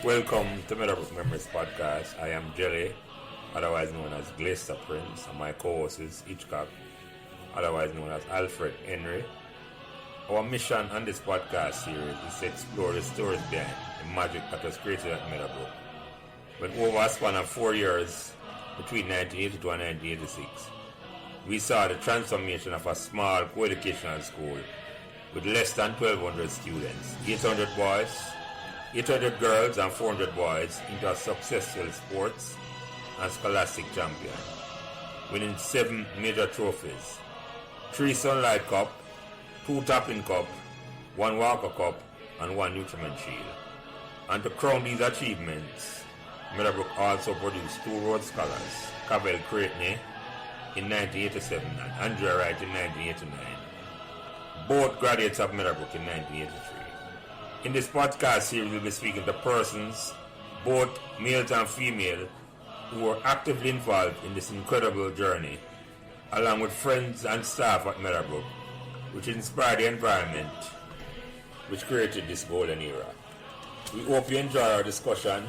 Welcome to Meadowbrook Memories podcast. I am Jelly, otherwise known as Glacier Prince, and my co-host is Hitchcock, otherwise known as Alfred Henry. Our mission on this podcast series is to explore the stories behind the magic that was created at Meadowbrook. When over a span of 4 years, between 1982 and 1986, we saw the transformation of a small co-educational school with less than 1,200 students, 800 boys, 800 girls and 400 boys into a successful sports and scholastic champion, winning 7 major trophies, 3 Sunlight Cup, 2 Topping Cup, 1 Walker Cup, and 1 Nutriment Shield. And to crown these achievements, Meadowbrook also produced 2 Rhodes Scholars, Cavell Creighton in 1987 and Andrea Wright in 1989, both graduates of Meadowbrook in 1983. In this podcast series, we'll be speaking to persons, both males and female, who are actively involved in this incredible journey, along with friends and staff at Meadowbrook, which inspired the environment which created this golden era. We hope you enjoy our discussion.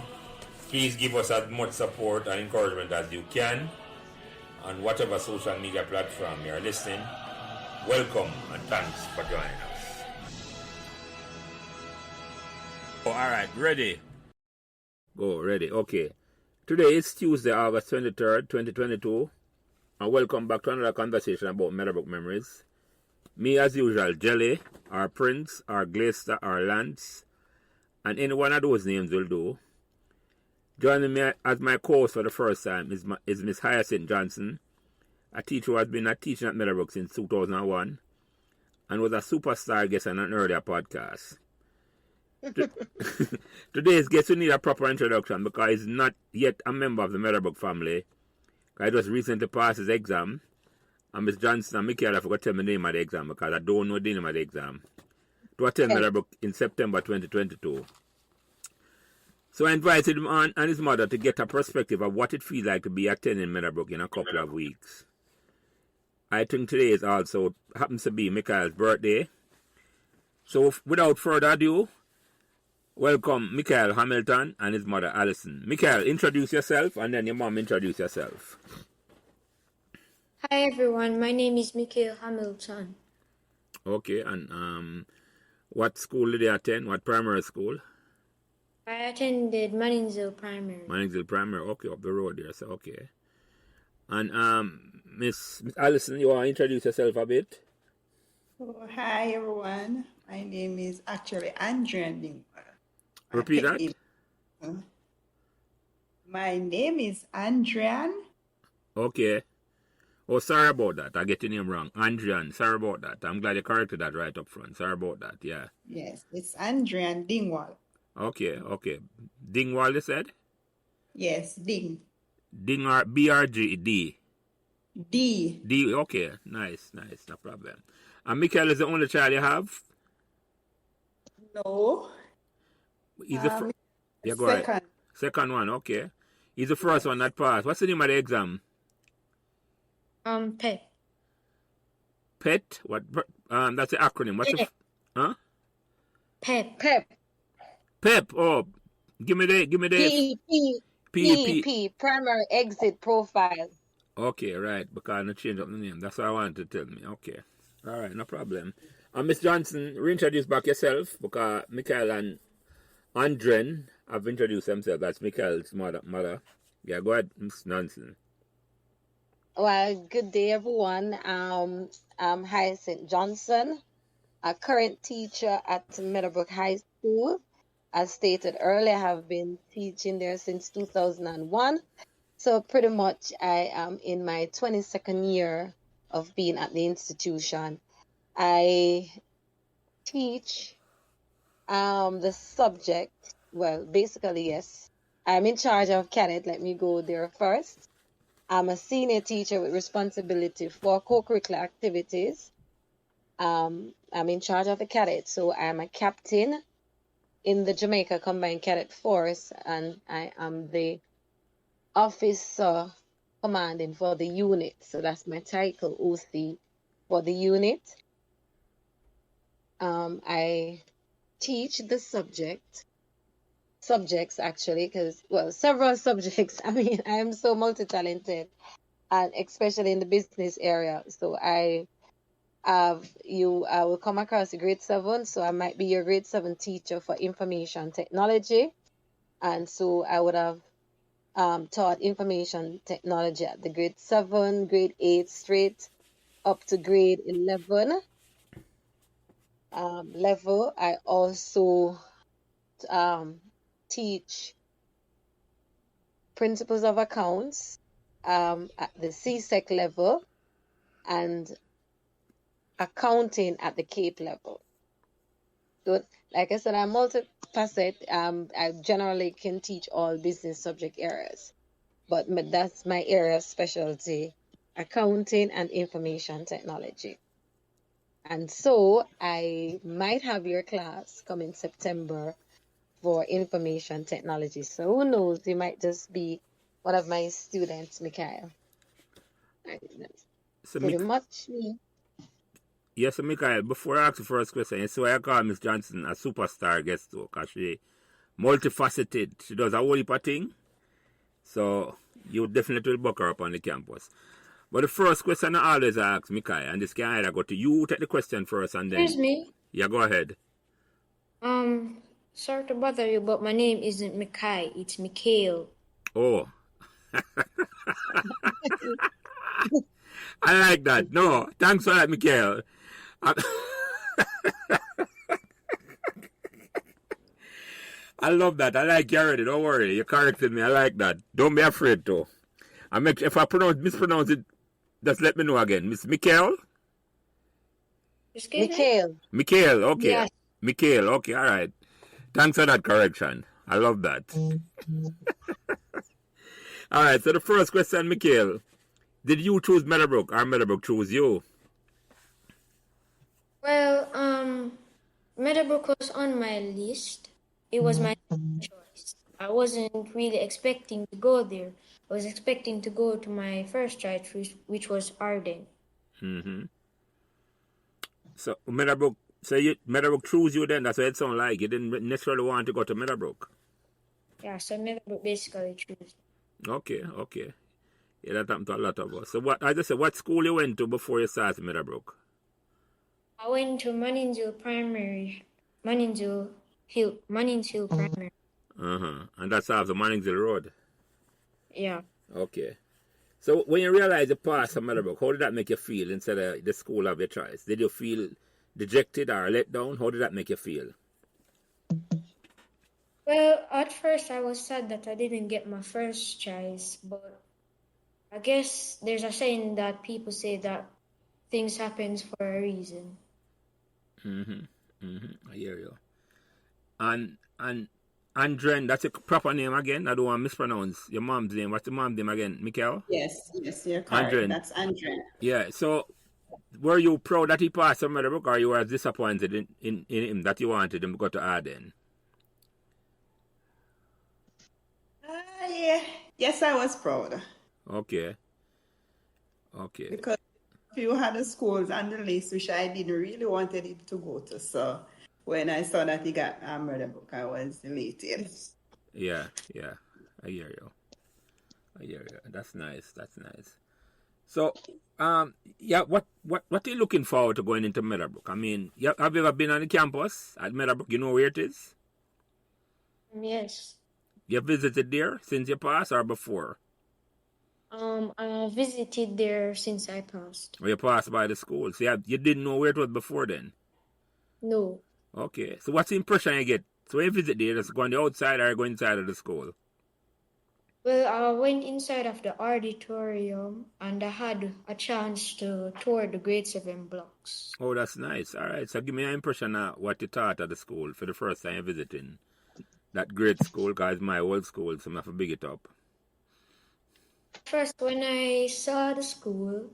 Please give us as much support and encouragement as you can on whatever social media platform you are listening. Welcome and thanks for joining us. Oh, alright, ready? Go, ready, okay. Today is Tuesday, August 23rd, 2022, and welcome back to another conversation about Meadowbrook Memories. Me, as usual, Jelly, our Prince, our Glacier, our Lance, and any one of those names will do. Joining me as my co-host for the first time is Miss Hyacinth Johnson, a teacher who has been teaching at Meadowbrook since 2001, and was a superstar guest on an earlier podcast. Today's guest will need a proper introduction because he's not yet a member of the Meadowbrook family. I just recently passed his exam, and Miss Johnson and Mikhail, I forgot to tell me the name of the exam because I don't know the name of the exam, to attend Meadowbrook in September 2022. So I invited him on and his mother to get a perspective of what it feels like to be attending Meadowbrook in a couple of weeks. I think today is also happens to be Mikhail's birthday. So without further ado, welcome Mikhail Hamilton and his mother Alison. Mikhail, introduce yourself and then your mom introduce yourself. Hi everyone, my name is Mikhail Hamilton. Okay, and what school did they attend? What primary school? I attended Manningsville Primary. Manningsville Primary, okay, up the road there, so okay. And Miss Alison, you want to introduce yourself a bit? Oh, hi everyone. My name is actually Andrian. Repeat that. My name is Andrian. Okay. Oh, sorry about that. I get your name wrong. Andrian, sorry about that. I'm glad you corrected that right up front. Sorry about that, yeah. Yes, it's Andrian Dingwall. Okay. Dingwall, you said? Yes, Ding. Ding or BRG, D? D, okay. Nice, no problem. And Mikhail is the only child you have? No. He's the yeah, go ahead. Second one, okay. He's the first one that passed. What's the name of the exam? PET. PET? What? That's the acronym. What's the? Huh? PEP. PEP. Oh, give me the. PEP, Primary Exit Profile. Okay, right. Because I changed up the name. That's what I wanted to tell me. Okay. All right, no problem. And Miss Johnson, reintroduce back yourself because Mikhail and Andren have introduced themselves. That's Mikhail's mother. Yeah, go ahead, Miss Johnson. Well, good day, everyone. I'm Hyacinth Johnson, a current teacher at Meadowbrook High School. As stated earlier, I have been teaching there since 2001. So pretty much I am in my 22nd year of being at the institution. I teach the subject, well, basically, yes. I'm in charge of cadet. Let me go there first. I'm a senior teacher with responsibility for co-curricular activities. I'm in charge of the cadet, so I'm a captain in the Jamaica Combined Cadet Force, and I am the officer commanding for the unit. So that's my title, OC, for the unit. I teach the subject subjects actually, because well, several subjects. I mean, I am so multi-talented, and especially in the business area. So I will come across a grade 7, so I might be your grade 7 teacher for information technology, and so I would have taught information technology at the grade 7, grade 8, straight up to grade 11 level. I also teach principles of accounts at the CSEC level and accounting at the CAPE level. So, like I said, I'm multifaceted. I generally can teach all business subject areas, but that's my area of specialty, accounting and information technology. And so I might have your class come in September for information technology. So who knows, you might just be one of my students, Mikhail. So, Pretty much me. yes, so Mikhail, before I ask the first question, so I call Miss Johnson a superstar guest too, because she multifaceted. She does a whole heap of things. So you definitely will buck her up on the campus. But the first question I always ask Mikhail, and this can either go to you, take the question first, and then... Excuse me. Yeah, go ahead. Sorry to bother you, but my name isn't Mikhail. It's Mikhail. Oh. I like that. No, thanks for that, Mikhail. I love that. I like you already. Don't worry. You corrected me. I like that. Don't be afraid to. If I mispronounce it, just let me know again. Miss Mikhail? Mikhail. Mikhail, okay. Yes. Mikhail, okay, all right. Thanks for that correction. I love that. All right, so the first question, Mikhail. Did you choose Meadowbrook or Meadowbrook choose you? Well, Meadowbrook was on my list. It was my choice. I wasn't really expecting to go there. I was expecting to go to my first choice, which was Arden. Mm-hmm. So Meadowbrook, Meadowbrook chose you then. That's what it sounds like. You didn't necessarily want to go to Meadowbrook. Yeah, so Meadowbrook basically chose. Okay. Yeah, that happened to a lot of us. So what school you went to before you started Meadowbrook? I went to Mannings Hill Primary. And that's off the Mannings Hill Road. Yeah. Okay. So when you realized you passed Meadowbrook, how did that make you feel instead of the school of your choice? Did you feel dejected or let down? How did that make you feel? Well, at first I was sad that I didn't get my first choice, but I guess there's a saying that people say that things happen for a reason. I hear you. And Andren, that's your proper name again? I don't want to mispronounce your mom's name. What's your mom's name again? Mikhail? Yes, you're correct. Andren. That's Andren. Yeah, so were you proud that he passed from Meadowbrook, or you were disappointed in him that you wanted him to go to Arden? Yeah. Yes, I was proud. Okay. Because a few other schools on the list which I didn't really wanted him to go to. So when I saw that he got Meadowbrook, I was elated. Yeah. I hear you. That's nice. So, what are you looking forward to going into Meadowbrook? I mean, have you ever been on the campus at Meadowbrook? You know where it is? Yes. You visited there since you passed or before? I visited there since I passed. Or you passed by the school? So you didn't know where it was before then? No. Okay. So what's the impression you get? So when you visit there, just go on the outside or go inside of the school? Well, I went inside of the auditorium and I had a chance to tour the grade 7 blocks. Oh, that's nice. All right. So give me an impression of what you taught at the school for the first time visiting that great school, because it's my old school, so I'm going to have to big it up. First, when I saw the school,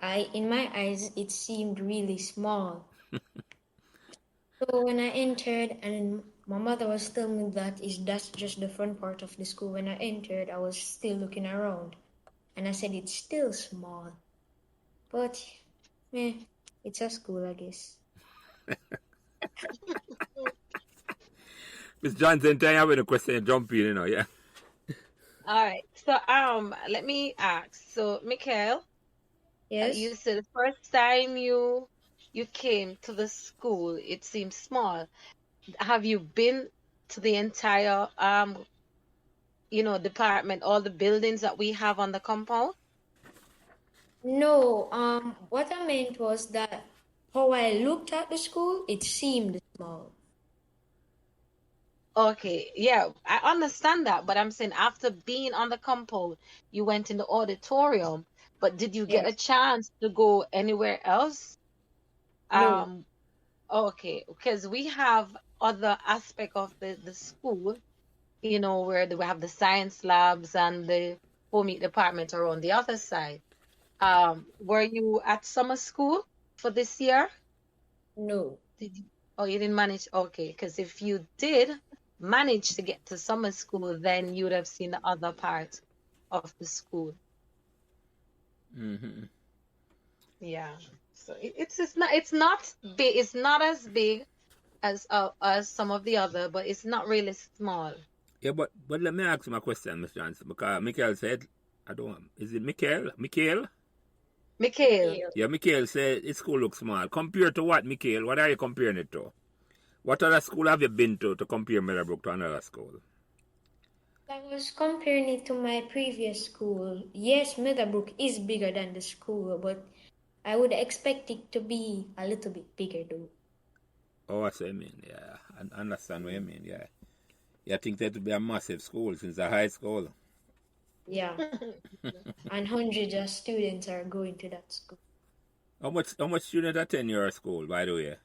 in my eyes, it seemed really small. So when I entered, and my mother was telling me that's just the front part of the school. When I entered, I was still looking around, and I said it's still small, but it's a school, I guess. Miss Johnson, tell you have a question, jump in, yeah. All right. So let me ask. So Mikhail, Yes. you said the first time you came to the school, it seemed small. Have you been to the entire department, all the buildings that we have on the compound? No, what I meant was that how I looked at the school, it seemed small. Okay, yeah, I understand that, but I'm saying after being on the compound, you went in the auditorium, but did you get a Yes. chance to go anywhere else? No. Okay, because we have other aspect of the school, where we have the science labs and the home ec department are on the other side. Were you at summer school for this year? No. Did you? Oh, you didn't manage? Okay, because if you did manage to get to summer school, then you would have seen the other part of the school. Mm-hmm. Yeah. So it's not big. It's not as big as some of the other, but it's not really small. Yeah, but let me ask you my question, Miss Johnson, because Mikhail said, I don't. Is it Mikhail? Mikhail? Mikhail. Yeah, Mikhail said his school looks small. Compared to what, Mikhail? What are you comparing it to? What other school have you been to compare Meadowbrook to another school? I was comparing it to my previous school. Yes, Meadowbrook is bigger than the school, but I would expect it to be a little bit bigger though. Oh, that's what I mean, yeah. I understand what you mean, yeah. You think that would be a massive school since a high school? Yeah. And hundreds of students are going to that school. How much students attend your school, by the way?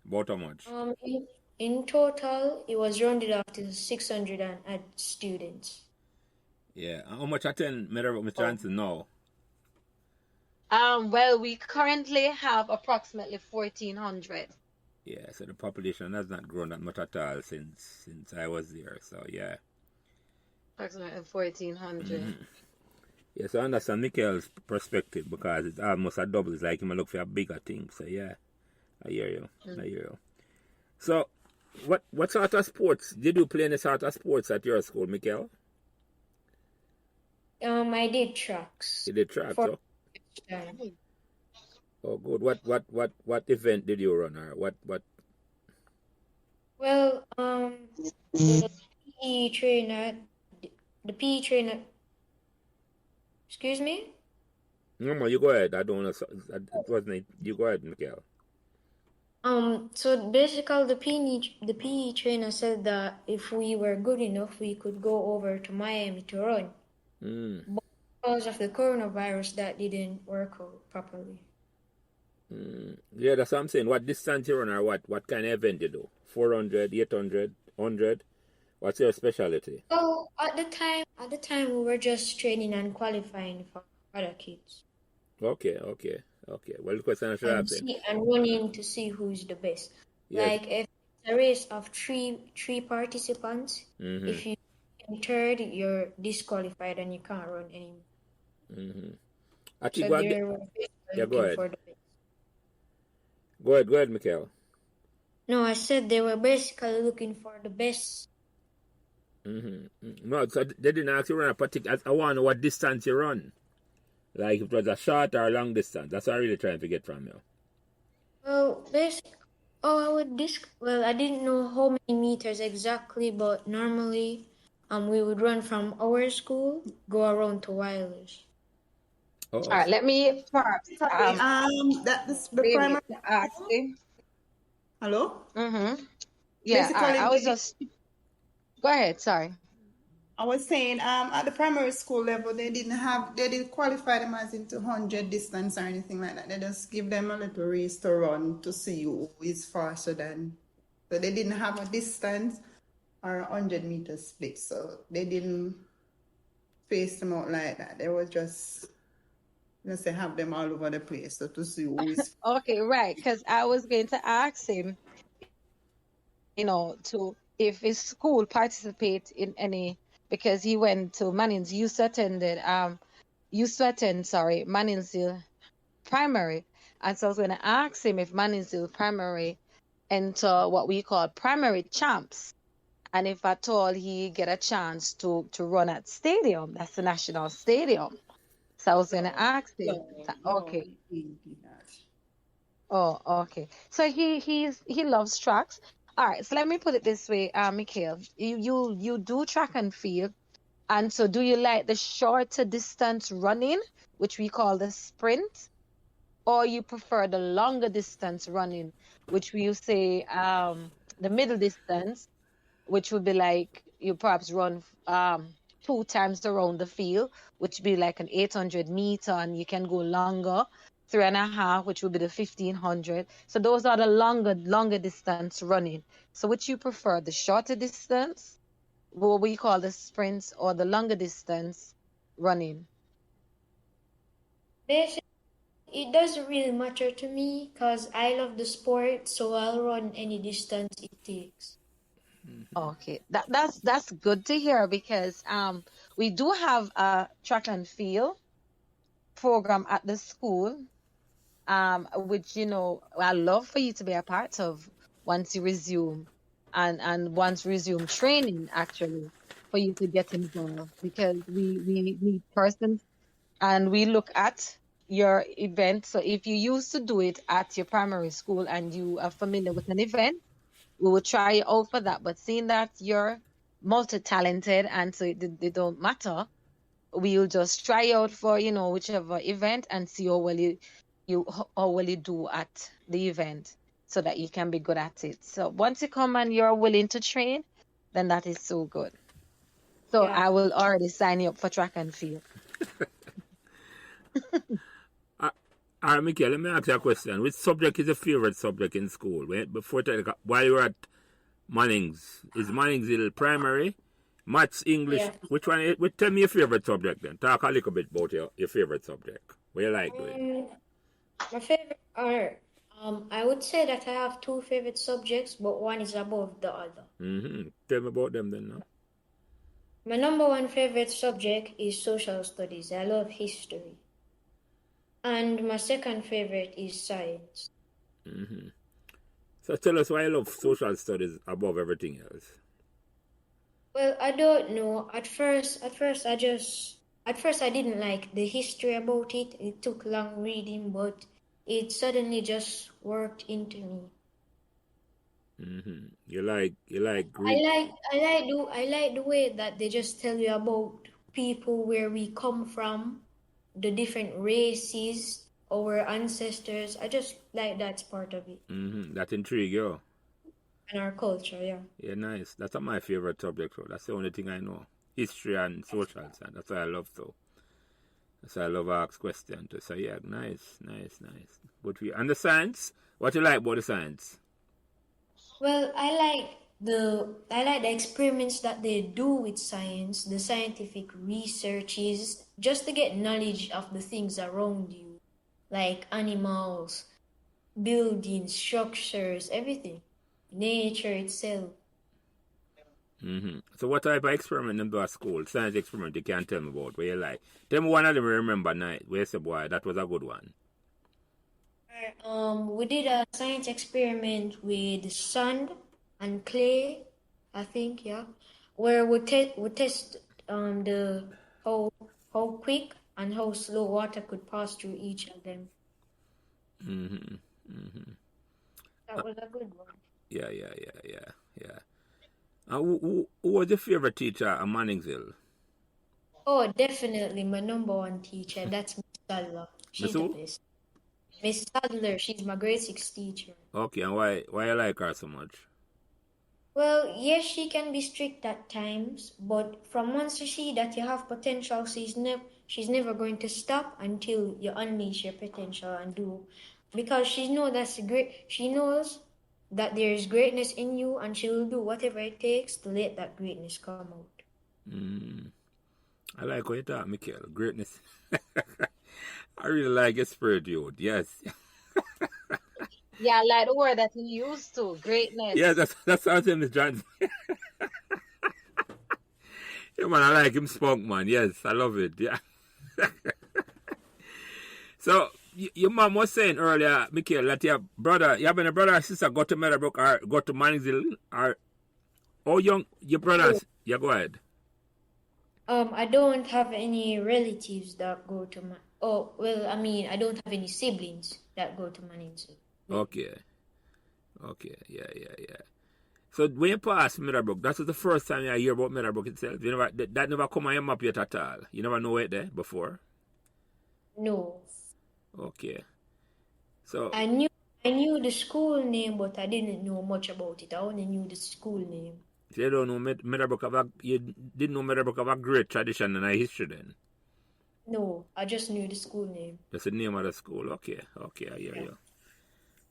About how much? In total, it was rounded off to 600 and add students. Yeah. And how much attend Meadowbrook, Miss Johnson, now? Well, we currently have approximately 1,400. Yeah, so the population has not grown that much at all since I was there. So yeah. Approximately 1,400. Mm-hmm. Yeah, so I understand Mikhail's perspective because it's almost a double. It's like him look for a bigger thing. So yeah, I hear you. I hear you. So, what sort of sports did you play? Any sort of sports at your school, Mikhail? I did tracks. You did track, so? Oh, good. What event did you run, or what? Well, the PE trainer, the PE trainer. Excuse me? No, you go ahead. I don't know. It wasn't. You go ahead, Mikhail. So basically, the PE trainer said that if we were good enough, we could go over to Miami to run. But because of the coronavirus, that didn't work out properly. Yeah, that's what I'm saying. What distance you run, or what kind of event you do? 400, 800, 100? What's your specialty? Oh, at the time, we were just training and qualifying for other kids. Okay. Well, the question I should ask then. And running to see who's the best. Yes. Like if it's a race of three participants, if you get third, you're disqualified and you can't run anymore. Actually, go ahead. Go ahead, Mikhail. No, I said they were basically looking for the best. No, so they didn't ask you to run a particular. I want to know what distance you run. Like if it was a short or a long distance. That's what I'm really trying to get from you. Well, I didn't know how many meters exactly, but normally, we would run from our school, go around to Wilder's. All right, let me perhaps that's the primary. Hello? Yeah, I was just. Go ahead. Sorry. I was saying, at the primary school level, they didn't qualify them as into 100 distance or anything like that. They just give them a little race to run to see who is faster than. So they didn't have a distance or 100 meters split. So they didn't space them out like that. They was just, let's say, have them all over the place so to see who is. Okay, right. Because I was going to ask him, if his school participate in any. Because he went to Manning's, used to attend Manningsville Primary. And so I was going to ask him if Manningsville Primary enter what we call primary champs. And if at all he get a chance to run at stadium, that's the national stadium. So I was gonna ask him. No, Okay. he did not. Oh, okay. So he loves tracks. All right. So let me put it this way, Mikhail. You do track and field, and so do you like the shorter distance running, which we call the sprint, or you prefer the longer distance running, which we say the middle distance, which would be like you perhaps run 2 times around the field, which would be like an 800 meter, and you can go longer, 3.5, which would be the 1500. So those are the longer distance running. So which you prefer, the shorter distance, what we call the sprints, or the longer distance running? Basically, it doesn't really matter to me because I love the sport, so I'll run any distance it takes. Okay, that's good to hear because we do have a track and field program at the school, which I love for you to be a part of once you resume and once resume training actually for you to get involved because we need persons and we look at your event. So if you used to do it at your primary school and you are familiar with an event, we will try you out for that. But seeing that you're multi-talented and so they don't matter, we'll just try out for whichever event and see how well you do at the event so that you can be good at it. So once you come and you're willing to train, then that is so good. So Yeah. I will already sign you up for track and field. All right, Mikhail, let me ask you a question. Which subject is your favorite subject in school? While you were at Mannings, is Mannings Hill primary? Maths, English? Yeah. Which one? Tell me your favorite subject then. Talk a little bit about your favorite subject. What you like doing? My favorite are I would say that I have two favorite subjects, but one is above the other. Tell me about them then now. My number one favorite subject is social studies. I love history. And my second favorite is science. So tell us why you love social studies above everything else. Well, I don't know. At first I didn't like the history about it. It took long reading, but it suddenly just worked into me. You like Greek? I like the way that they just tell you about people where we come from, the different races, our ancestors. I just like that part of it. That intrigue you. And our culture, yeah. Yeah, nice. That's my favorite subject. So that's the only thing I know. History and social science. That's what I love so. That's why I love ask questions. So yeah, nice. But and the science? What you like about the science? Well, I like the experiments that they do with science, the scientific researches, just to get knowledge of the things around you, like animals, buildings, structures, everything, nature itself. So what type of experiment them do at school? Science experiment you can't tell me about. Where you like? Tell me one of them you remember night. Where's the boy? That was a good one. We did a science experiment with sand and clay, I think, yeah, where we test the how quick and how slow water could pass through each of them. That was a good one. Yeah. Who was your favorite teacher at Mannings Hill? Oh, definitely my number one teacher. That's Miss Sadler. She's the best. Miss Sadler, she's my grade 6 teacher. Okay, and why you like her so much? Well, yes, she can be strict at times, but from once you see that you have potential, she's never going to stop until you unleash your potential and do, because she knows that's great. She knows that there is greatness in you, and she will do whatever it takes to let that greatness come out. I like what you talk, Mikhail. Greatness. I really like your spirit, dude. Yes. Yeah, I like the word that he used to, greatness. Yeah, that's how Miss John. Yeah, man, I like him spunk, man. Yes, I love it. Yeah. So, your mom was saying earlier, Mikhail, that you have a brother or sister go to Meadowbrook or go to Mannings Hill, or Oh, your brothers. Yeah, go ahead. I don't have any relatives that go to my. Oh well, I mean, I don't have any siblings that go to Maninsu. Okay. Okay. Yeah. So when you pass Meadowbrook, that was the first time I hear about Meadowbrook itself. You never that never come on your map yet at all. You never know it there before. No, Okay. So I knew the school name, but I didn't know much about it. I only knew the school name. you don't know Meadowbrook you didn't know Meadowbrook have a great tradition and a history then. No, I just knew the school name. That's the name of the school. Okay, I hear you.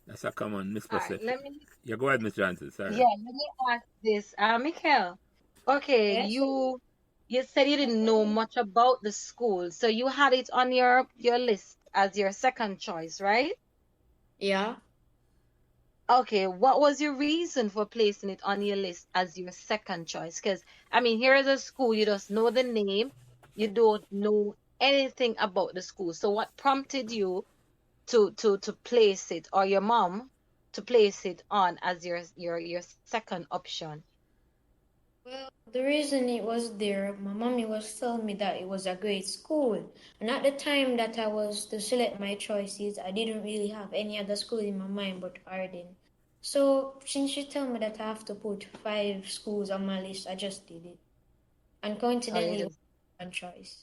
That's a common All right, misperception. Yeah, go ahead, Miss Johnson. Sorry. let me ask this. Mikhail, okay, Yes. you said you didn't know much about the school, so you had it on your list as your second choice, right? Yeah. Okay, what was your reason for placing it on your list as your second choice? Because, I mean, here is a school, you just know the name, you don't know anything about the school. So what prompted you to place it, or your mom to place it on as your second option? Well, the reason it was there, my mommy was telling me that it was a great school. And at the time that I was to select my choices, I didn't really have any other school in my mind but Arden. So since she told me that I have to put 5 schools on my list, I just did it. And coincidentally, it was one choice.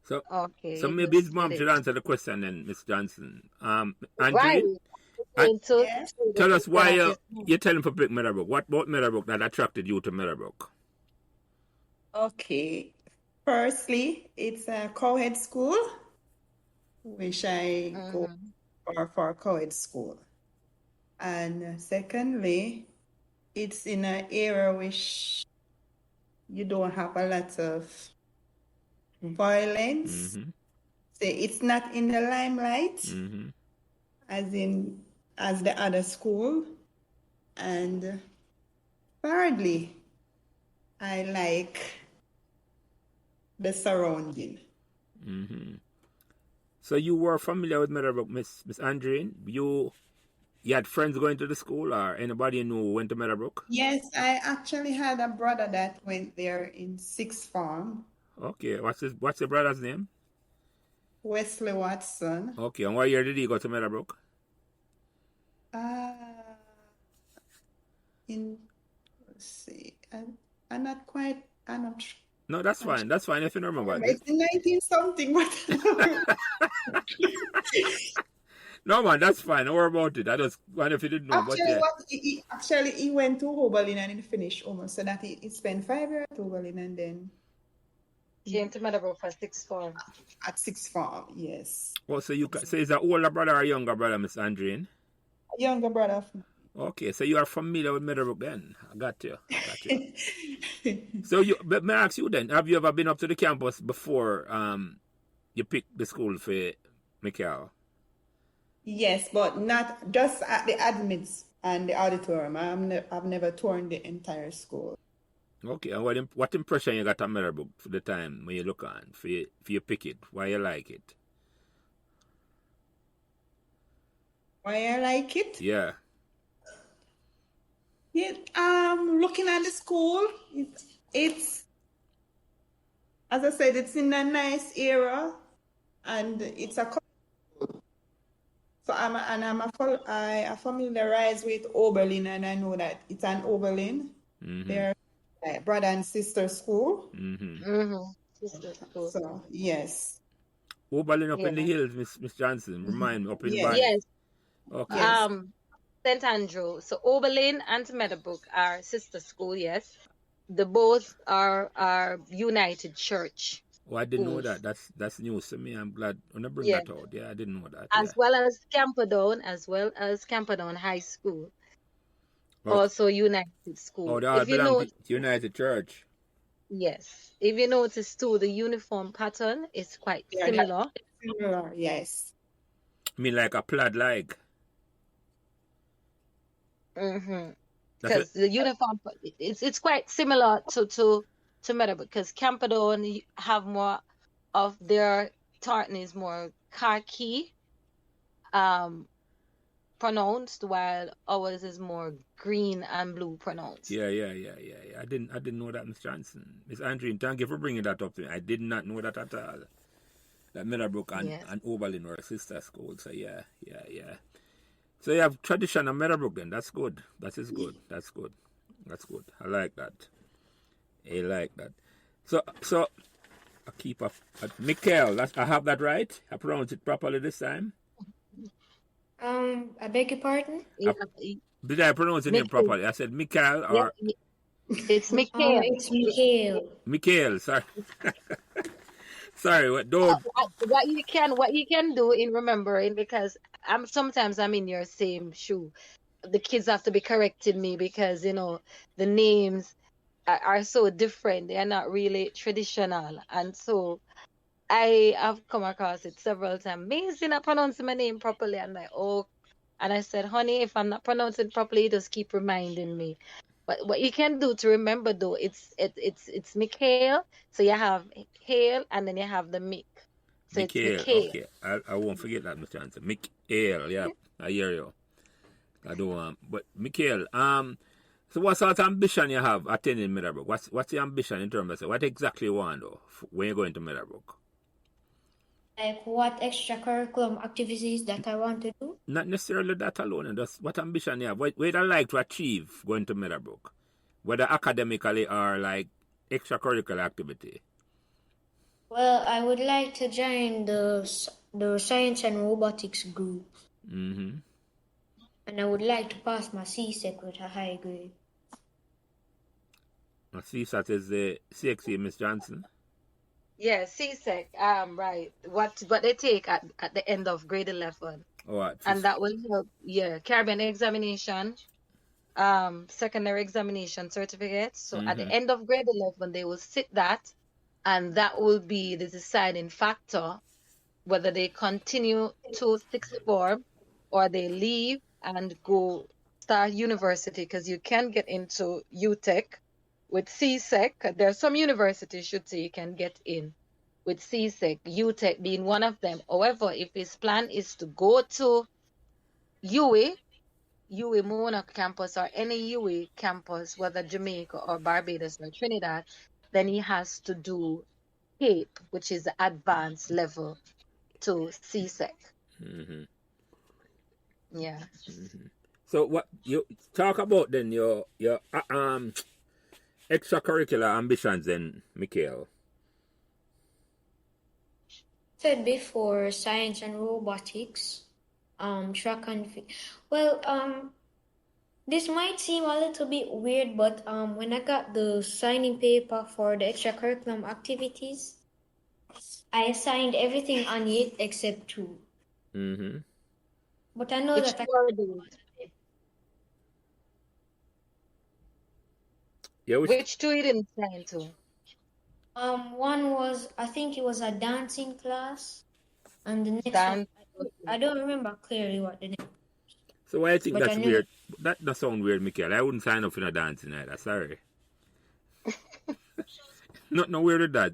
So Okay, so you maybe his just mom did should it. answer the question then, Miss Johnson. Right. Andrew, Yes. tell us why you're telling for pick Meadowbrook. What about Meadowbrook that attracted you to Meadowbrook? Okay. Firstly, it's a co-ed school, which I go for co-ed school. And secondly, it's in an area which you don't have a lot of violence. Mm-hmm. Say it's not in the limelight Mm-hmm. as the other school. And thirdly, I like the surrounding. Mm-hmm. So you were familiar with Meadowbrook, Miss Andreen? You had friends going to the school, or anybody you knew went to Meadowbrook? Yes, I actually had a brother that went there in sixth form, Okay, what's your brother's name? Wesley Watson. Okay, and what year did he go to Meadowbrook? Uh, let's see, I'm not quite, I'm not sure. No, that's fine. That's fine if you don't remember. It's 19 something, but No, man, that's fine. Don't worry about it. I just wonder if you didn't know. But yeah. actually, he went to Oberlin and he finished almost. So that he spent 5 years at Oberlin and then Came to Meadowbrook for sixth form. at sixth form, yes. Oh, so is an older brother or younger brother, Miss Andreen? A younger brother of mine. Okay, so you are familiar with Meadowbrook then. I got you. So but may I ask you then, have you ever been up to the campus before you picked the school for Mikhail? Yes, but not just at the admins and the auditorium. I've never toured the entire school. Okay, and what impression you got on Meadowbrook for the time when you look on, for you pick it, why you like it? Why I like it? Yeah. Yeah, looking at the school, it's as I said, it's in a nice area, and it's a so I familiarized with Oberlin, and I know that it's an Oberlin. Mm-hmm. They're like brother and sister school. Mm-hmm. Sister school. So yes, Oberlin up in the hills, Miss Johnson. Remind me, up in Ban. Yes. Okay. yes. St. Andrew. So Oberlin and Meadowbrook are sister school, yes. The both are United Church. Oh, I didn't know that. That's news to me. I'm glad when I bring Yeah. that out. Yeah, I didn't know that. As well as Camperdown High School. Oh. Also United School. Oh, they all belong to United Church. Yes. If you notice too, the uniform pattern is quite similar. Similar, yes. I mean, like a plaid like. Because the uniform, it's quite similar to Meadowbrook, because Camperdown have more of their tartan is more khaki, pronounced, while ours is more green and blue pronounced. Yeah. I didn't know that, Miss Johnson. Miss Andrew, thank you for bringing that up to me. I did not know that at all. That Meadowbrook Yes. and Oberlin were sister schools. So yeah. So you have tradition of Meadowbrook then. That's good. That is good. That's good. I like that. So I keep up. Mikhail, I have that right? I pronounced it properly this time? I beg your pardon? Yeah. Did I pronounce the name properly? I said Mikhail or It's Mikhail. It's Mikhail. Mikhail, sorry. Sorry, don't. What you can do in remembering, because sometimes I'm in your same shoe. The kids have to be correcting me because the names are so different. They are not really traditional, and so I have come across it several times. Amazing, not pronouncing my name properly. I'm like, oh, and I said, honey, if I'm not pronouncing properly, you just keep reminding me. But what you can do to remember though, it's Mikhail. So you have Hail and then you have the Mick. So it's Mikhail, Mikhail. okay. I won't forget that, Mr. Johnson. Mikhail, yeah. I hear you. I don't want. But Mikhail, so what sort of ambition you have attending Meadowbrook? What's your ambition in terms of what exactly you want though when you're going to Meadowbrook? Like what extracurriculum activities that I want to do? Not necessarily that alone, and just what ambition you have. What you'd like to achieve going to Meadowbrook, whether academically or like extracurricular activity. Well, I would like to join the science and robotics group. Mm-hmm. And I would like to pass my CSEC with a high grade. CSAT is the CXC, Miss Johnson. Yeah, CSEC. Right. What they take at the end of grade 11. What? And that will help. Yeah, Caribbean examination, secondary examination certificates. So at the end of grade 11, they will sit that, and that will be the deciding factor whether they continue to sixth form or they leave and go start university, because you can get into UTech with CSEC. There are some universities, should say, you can get in with CSEC, UTech being one of them. However, if his plan is to go to UWI Mona campus, or any UWI campus, whether Jamaica or Barbados or Trinidad, then he has to do CAPE, which is the advanced level to CSEC. Mm-hmm. Yeah. Mm-hmm. So what you talk about then your extracurricular ambitions then, Mikhail? Said before, science and robotics, track and field. Well, this might seem a little bit weird, but when I got the signing paper for the extracurriculum activities, I signed everything on it except 2. Mm-hmm. But I know Which that were those? Yeah, Which 2 you didn't sign to? one was, I think it was a dancing class, and the next Dan. one, I don't remember clearly what the name. So why I think But that's I know- weird? That does sound weird, Mikhail. I wouldn't sign up for no dancing either. Sorry. Not no weird with that.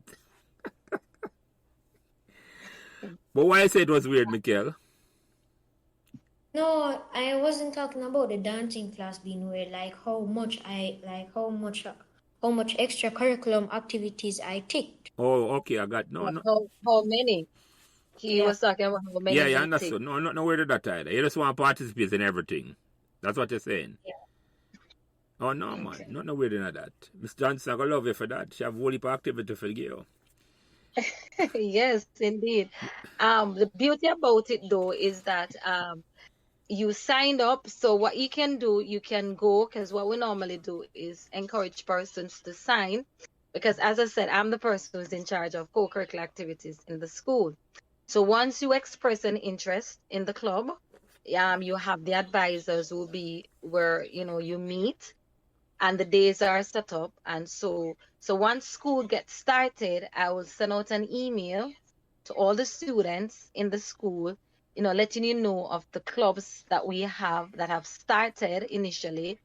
But why I say it was weird, Mikhail? No, I wasn't talking about the dancing class being weird. Like how much extracurriculum activities I ticked. Oh, okay, I got no. How many? He Yeah. was talking about how many. Yeah, he understood. take. No, not no weird with that either. You just want to participate in everything. That's what you're saying. Yeah. Oh no, man, not no weird in that. Miss Johnson, I gonna love you for that. She have whole heap of activity for you. Yes, indeed. The beauty about it though is that you signed up. So what you can do, you can go, because what we normally do is encourage persons to sign, because as I said, I'm the person who's in charge of co-curricular activities in the school. So once you express an interest in the club, you have the advisors who will be where you meet, and the days are set up. And so once school gets started, I will send out an email to all the students in the school, letting you know of the clubs that we have that have started initially,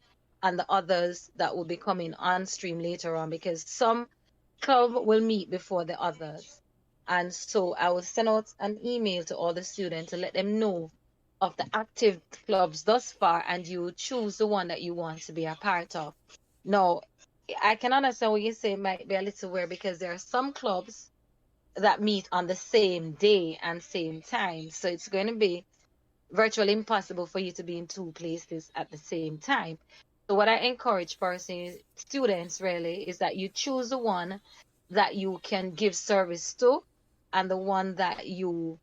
and the others that will be coming on stream later on, because some club will meet before the others. And so I will send out an email to all the students to let them know of the active clubs thus far, and you choose the one that you want to be a part of. Now, I can understand what you say might be a little weird because there are some clubs that meet on the same day and same time. So it's going to be virtually impossible for you to be in two places at the same time. So what I encourage students really is that you choose the one that you can give service to and the one that you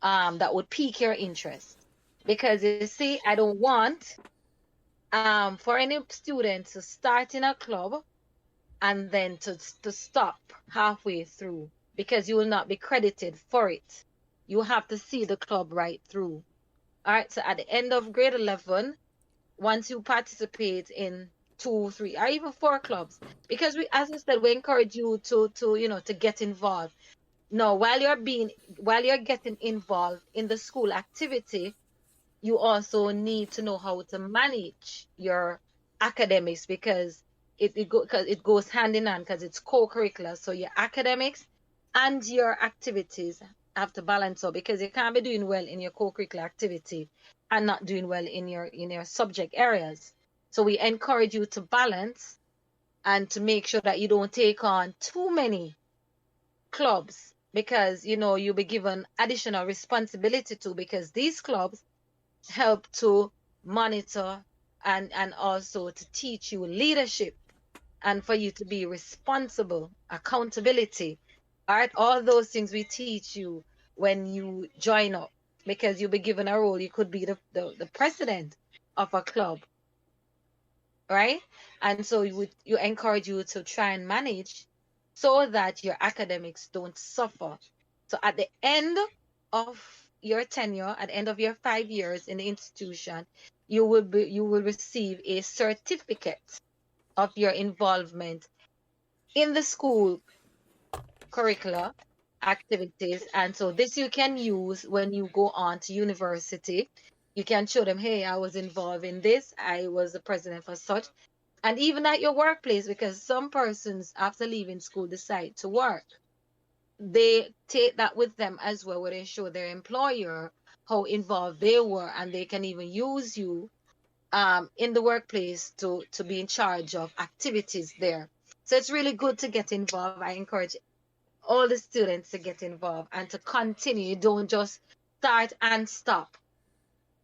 that would pique your interest. Because you see, I don't want for any student to start in a club and then to stop halfway through because you will not be credited for it. You have to see the club right through. All right, so at the end of grade 11, once you participate in 2, 3, or even 4 clubs, because we, as I said, we encourage you to get involved. No, while you're getting involved in the school activity, you also need to know how to manage your academics because it goes hand in hand because it's co-curricular. So your academics and your activities have to balance out because you can't be doing well in your co-curricular activity and not doing well in your subject areas. So we encourage you to balance and to make sure that you don't take on too many clubs because you'll be given additional responsibility too because these clubs help to monitor and also to teach you leadership and for you to be responsible, accountability. All right, all those things we teach you when you join up because you'll be given a role. You could be the president of a club, right? And so you encourage you to try and manage so that your academics don't suffer. So at the end of your tenure, at the end of your 5 years in the institution, you will receive a certificate of your involvement in the school curricula activities. And so this you can use when you go on to university. You can show them, hey, I was involved in this. I was the president for such. And even at your workplace, because some persons after leaving school decide to work, they take that with them as well, where they show their employer how involved they were, and they can even use you in the workplace to be in charge of activities there. So it's really good to get involved. I encourage all the students to get involved and to continue. You don't just start and stop.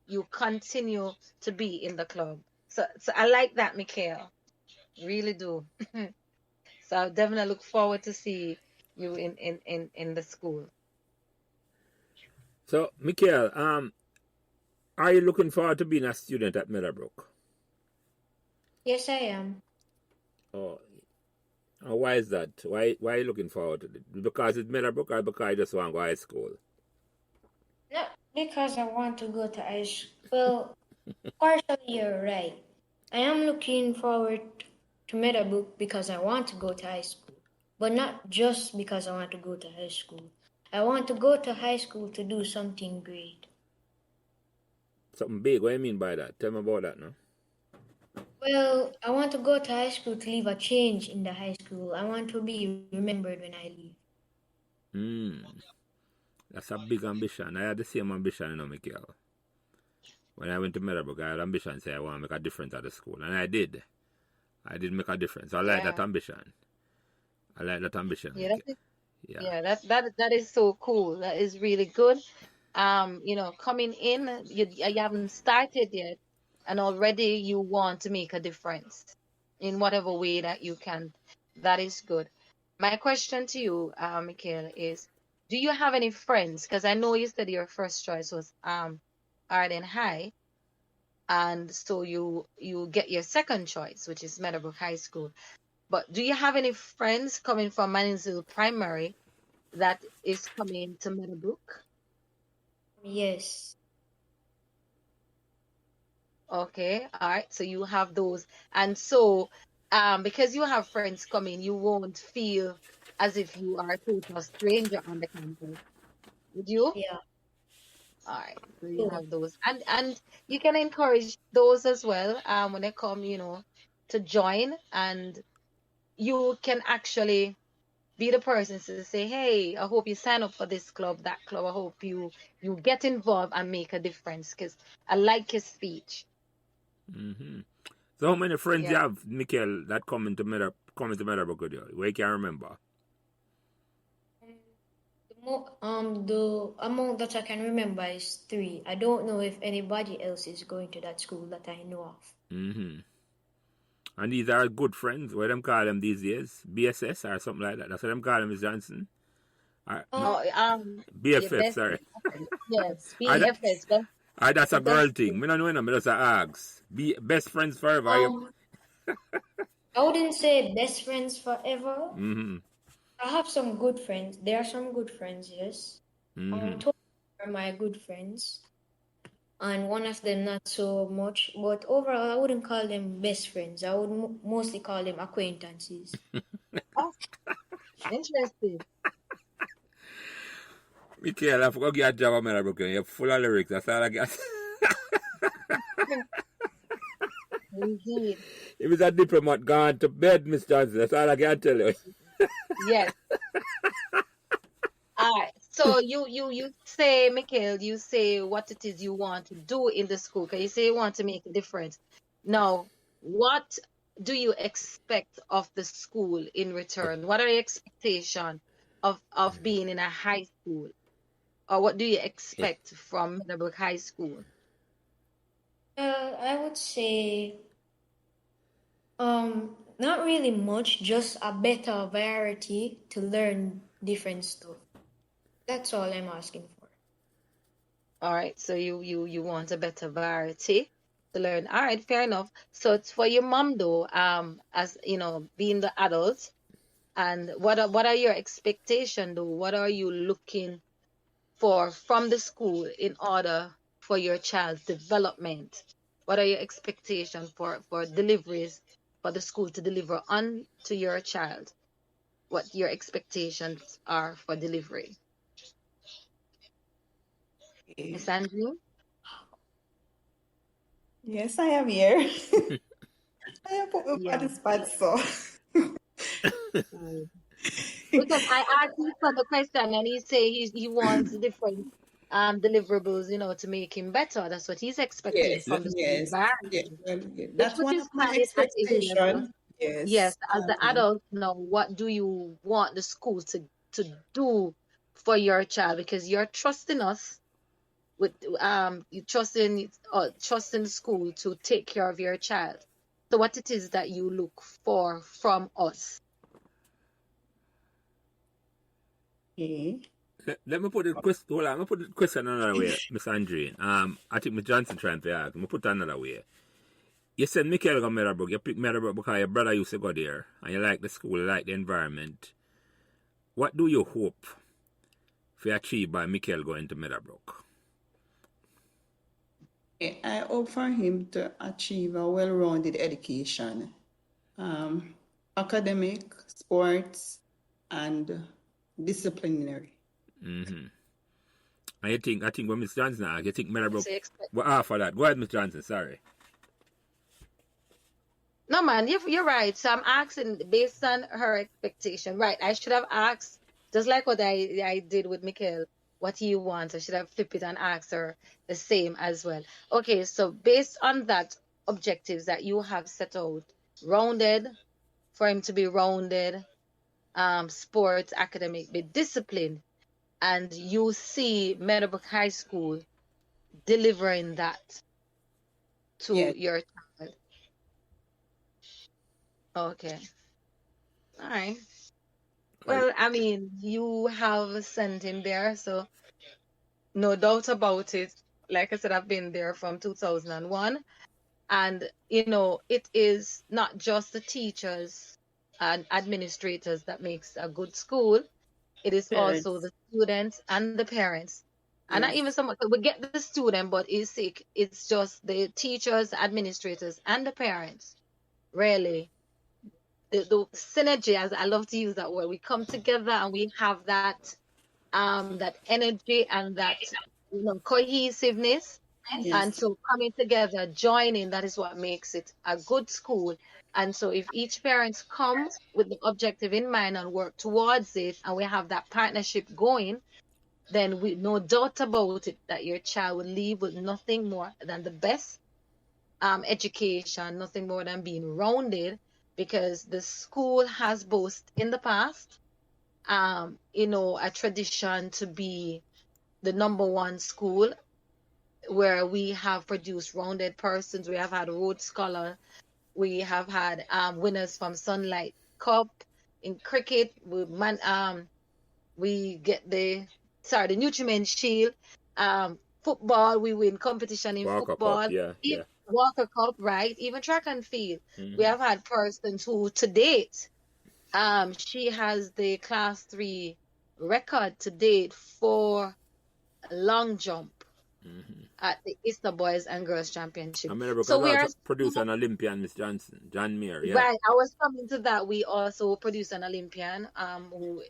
You continue to be in the club. So I like that, Mikhail. Really do. So I definitely look forward to see you in the school. So, Mikhail, are you looking forward to being a student at Meadowbrook? Yes, I am. Oh, why is that? Why are you looking forward to it? Because it's Meadowbrook or because you just want to go to high school? No, because I want to go to high school. Well, partially you're right. I am looking forward to Meadowbrook because I want to go to high school. But not just because I want to go to high school. I want to go to high school to do something great. Something big? What do you mean by that? Tell me about that now. Well, I want to go to high school to leave a change in the high school. I want to be remembered when I leave. That's a big ambition. I had the same ambition, Mikhail. When I went to Meadowbrook, I had ambition to say I want to make a difference at the school. And I did. I did make a difference. I like that ambition. Yeah, that is so cool. That is really good. Coming in, you haven't started yet, and already you want to make a difference in whatever way that you can. That is good. My question to you, Mikhail, is: do you have any friends? Because I know you said your first choice was Arden High, and so you get your second choice, which is Meadowbrook High School. But do you have any friends coming from Mansfield Primary that is coming to Meadowbrook? Yes. Okay, all right. So you have those, and so because you have friends coming, you won't feel as if you are a total stranger on the campus, would you? Yeah. All right. So you have those, and you can encourage those as well. When they come, to join, and you can actually be the person to say, hey, I hope you sign up for this club, that club. I hope you get involved and make a difference, because I like his speech. Mm-hmm. So how many friends you Yeah. have, Mikhail, that come into Meadowbrook with you? Where you can remember? The amount that I can remember is 3. I don't know if anybody else is going to that school that I know of. Mm-hmm. And these are good friends. What them call them these days? BSS or something like that. That's what them call them, Miss Johnson. BFF, Best, sorry. yes, Are that, BFS. that's a girl best thing. Me don't know them, but that's a ask. Be best friends forever. I wouldn't say best friends forever. Mm-hmm. I have some good friends. There are some good friends, yes. Mm-hmm. Two are my good friends, and one of them not so much. But overall, I wouldn't call them best friends. I would mostly call them acquaintances. Oh, interesting. Mikhail, I forgot your job at Meadowbrook. You're full of lyrics. That's all I got. Indeed. If it's a diplomat gone to bed, Miss Johnson, that's all I can tell you. Yes. All right. So you say, Mikhail, you say what it is you want to do in the school. Because you say you want to make a difference. Now, what do you expect of the school in return? What are your expectations of being in a high school? Or what do you expect from Meadowbrook High School? I would say, not really much, just a better variety to learn different stuff. That's all I'm asking for. All right, so you want a better variety to learn. All right, fair enough. So it's for your mom though, as you know, being the adult, and what are your expectations though? What are you looking for from the school in order for your child's development? What are your expectations for deliveries for the school to deliver on to your child? What your expectations are for delivery? Miss Andrew? Yes, I am here. I am put me Yeah. on the spot, so. Because I asked him for the question and he say he wants different deliverables, to make him better. That's what he's expecting Yes, from the school yes, yeah, environment, well, yeah. which That's which one is of my nice at his level. expectation. Yes, Yes. as the adult now, what do you want the school to do for your child? Because you're trusting us with you trusting the school to take care of your child. So what it is that you look for from us? Okay. Let me put the question. Hold on, let me put the question another way, Miss Andre. I think Miss Johnson trying to ask. Let me put it another way. You said Mikhail got Meadowbrook. You picked Meadowbrook because your brother used to go there, and you like the school, you like the environment. What do you hope to achieve by Mikhail going to Meadowbrook? I hope for him to achieve a well-rounded education, academic, sports, and disciplinary. Mm-hmm. And I think when Miss Johnson asked, you think Meadowbrook So you expect- will offer that. Go ahead, Miss Johnson, sorry. No, man, you're right. So I'm asking based on her expectation. Right. I should have asked, just like what I did with Mikhail, what he wants. I should have flipped it and asked her the same as well. Okay, so based on that objectives that you have set out, rounded, for him to be rounded, sports, academic, be disciplined, and you see Meadowbrook High School delivering that to Yes. your child. Okay. All right. Well, I mean, you have sent him there, so no doubt about it. Like I said, I've been there from 2001. And, it is not just the teachers and administrators that makes a good school. It is also Parents. the students and the parents. And not Yes. even someone, we get the student, but it's just the teachers, administrators, and the parents. Really. The synergy, as I love to use that word, we come together and we have that energy and that cohesiveness, And so coming together, joining, that is what makes it a good school. And so if each parent come with the objective in mind and work towards it, and we have that partnership going, then we no doubt about it that your child will leave with nothing more than the best education, nothing more than being rounded, because the school has boasted in the past, a tradition to be the #1 school, where we have produced rounded persons. We have had Rhodes Scholar. We have had winners from Sunlight Cup. In cricket, we get the Nutriment Shield. Football, we win competition in Walker football. Cup, yeah. Walker Cup, right? Even track and field. We have had persons who, to date, she has the Class 3 record to date for long jump at the Easter Boys and Girls Championship. So we also produce an Olympian, Miss Johnson, John Muir. Yeah. Right, I was coming to that. We also produce an Olympian, who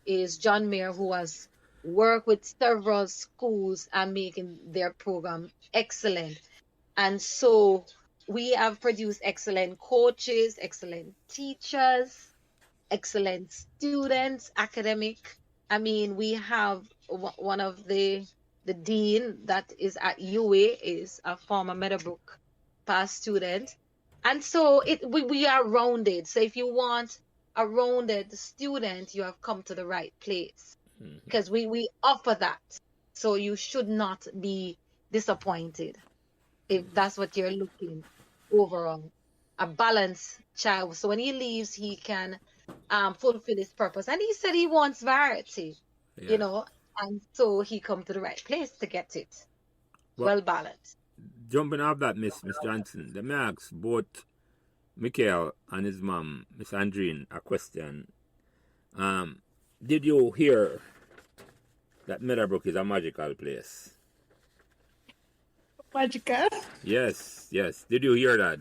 is John Muir, who has worked with several schools and making their program excellent. And so we have produced excellent coaches, excellent teachers, excellent students, academic. I mean, we have one of the dean that is at UA is a former Meadowbrook past student. And so we are rounded. So if you want a rounded student, you have come to the right place, because we offer that. So you should not be disappointed if that's what you're looking overall. A balanced child. So when he leaves, he can fulfill his purpose. And he said he wants variety, and so he come to the right place to get it. Well balanced. Jumping off that, Miss Johnson, let me ask both Mikhail and his mom, Miss Andrine, a question. Did you hear that Meadowbrook is a magical place? Magical? Yes. Did you hear that?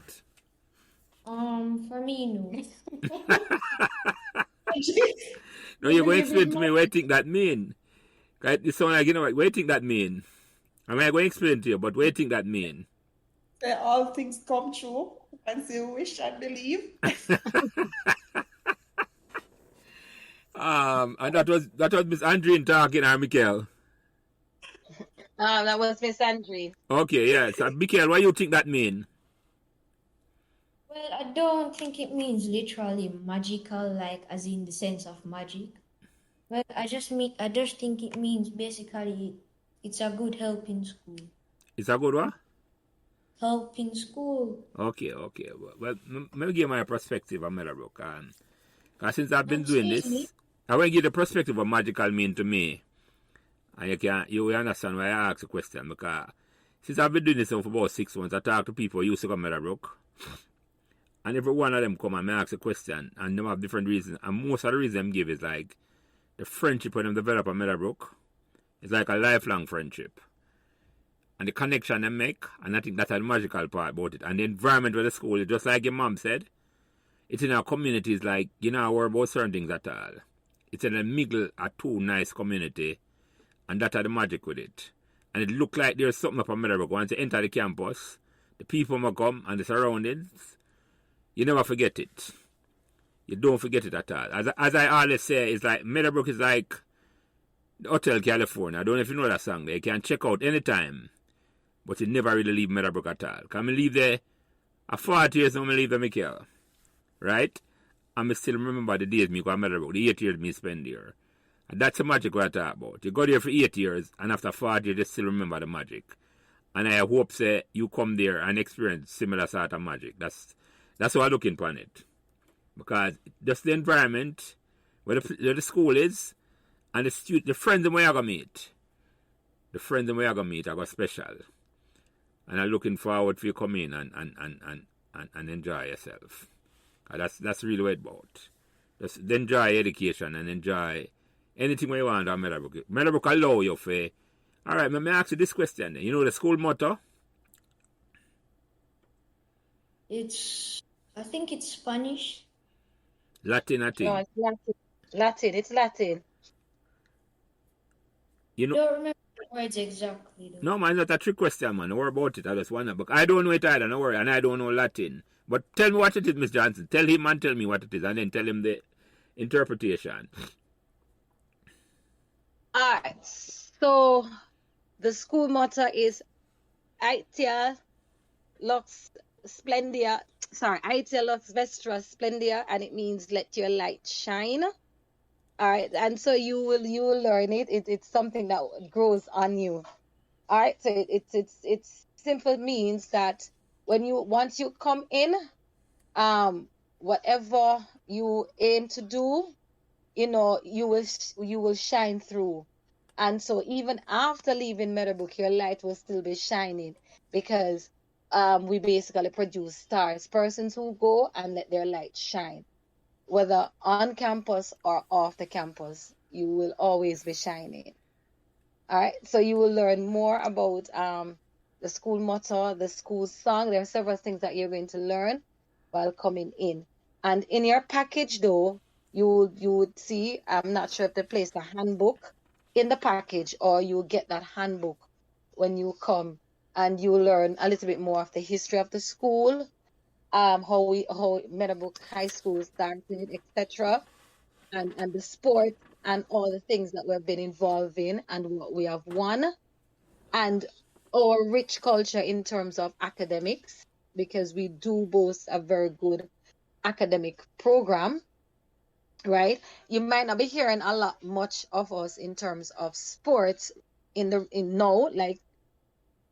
For me, no. No, you're going to explain to me what you think that mean. It sounds like, what do you think that mean? I'm going to explain to you, but what do you think that mean? Say all things come true once you wish and believe. And that was Miss Andrine talking, or Mikhail? That was Miss Andrine. Okay, yeah. So, Mikhail, what do you think that mean? Well, I don't think it means literally magical, like as in the sense of magic. Well, I just think it means basically it's a good helping school. It's a good what? Helping school. Okay. Well, let me give my perspective on Meadowbrook. Because since I've been doing this, I want to give the perspective of magical mean to me. And you will understand why I ask the question. Because since I've been doing this for about 6 months, I talk to people who used to come to Meadowbrook. And every one of them come and ask a question, and they have different reasons. And most of the reasons them give is like the friendship when them develop at Meadowbrook is like a lifelong friendship. And the connection they make, and I think that's the magical part about it. And the environment where the school is, just like your mom said, it's in our communities like, you know, worry about certain things at all. It's in the middle of two nice community, and that's the magic with it. And it look like there's something up at Meadowbrook. Once you enter the campus, the people will come and the surroundings, you never forget it. You don't forget it at all. As I always say, it's like Meadowbrook is like the Hotel California. I don't know if you know that song there. You can check out anytime, but you never really leave Meadowbrook at all. Can I leave there? A 40 years now, I leave the Mikhail. Right? And I still remember the days me go to Meadowbrook, the 8 years me spend there. And that's the magic what I talk about. You go there for 8 years, and after 40 years, you still remember the magic. And I hope say you come there and experience similar sort of magic. That's how I'm looking upon it. Because just the environment where the school is, and the friends that we're going to meet. The friends that we're going to meet are special. And I'm looking forward for you come in and enjoy yourself. That's really what it's about. Just enjoy education and enjoy anything you want at Meadowbrook. Meadowbrook allow you for. Alright, let me ask you this question. You know the school motto? I think it's Spanish. Latin, I think. No, it's Latin. It's Latin. You know, I don't remember Words exactly though. No, man, it's not a trick question, man. Don't worry about it. I just wonder. But I don't know it either, don't worry. And I don't know Latin. But tell me what it is, Miss Johnson. Tell him and tell me what it is. And then tell him the interpretation. Alright, so the school motto is Aitia Lux Splendia. Sorry, Aitia Lux Vestra Splendia, and it means let your light shine. All right, and so you will learn it. It's something that grows on you. All right, so it's simple means that once you come in, whatever you aim to do, you will shine through. And so even after leaving Meadowbrook, your light will still be shining because we basically produce stars, persons who go and let their light shine. Whether on campus or off the campus, you will always be shining. All right, so you will learn more about the school motto, the school song. There are several things that you're going to learn while coming in. And in your package, though, you would see, I'm not sure if they placed a handbook in the package, or you get that handbook when you come, and you learn a little bit more of the history of the school, how Meadowbrook High School started, etc., and the sport and all the things that we've been involved in and what we have won, and our rich culture in terms of academics, because we do boast a very good academic program, right? You might not be hearing much of us in terms of sports in now, like,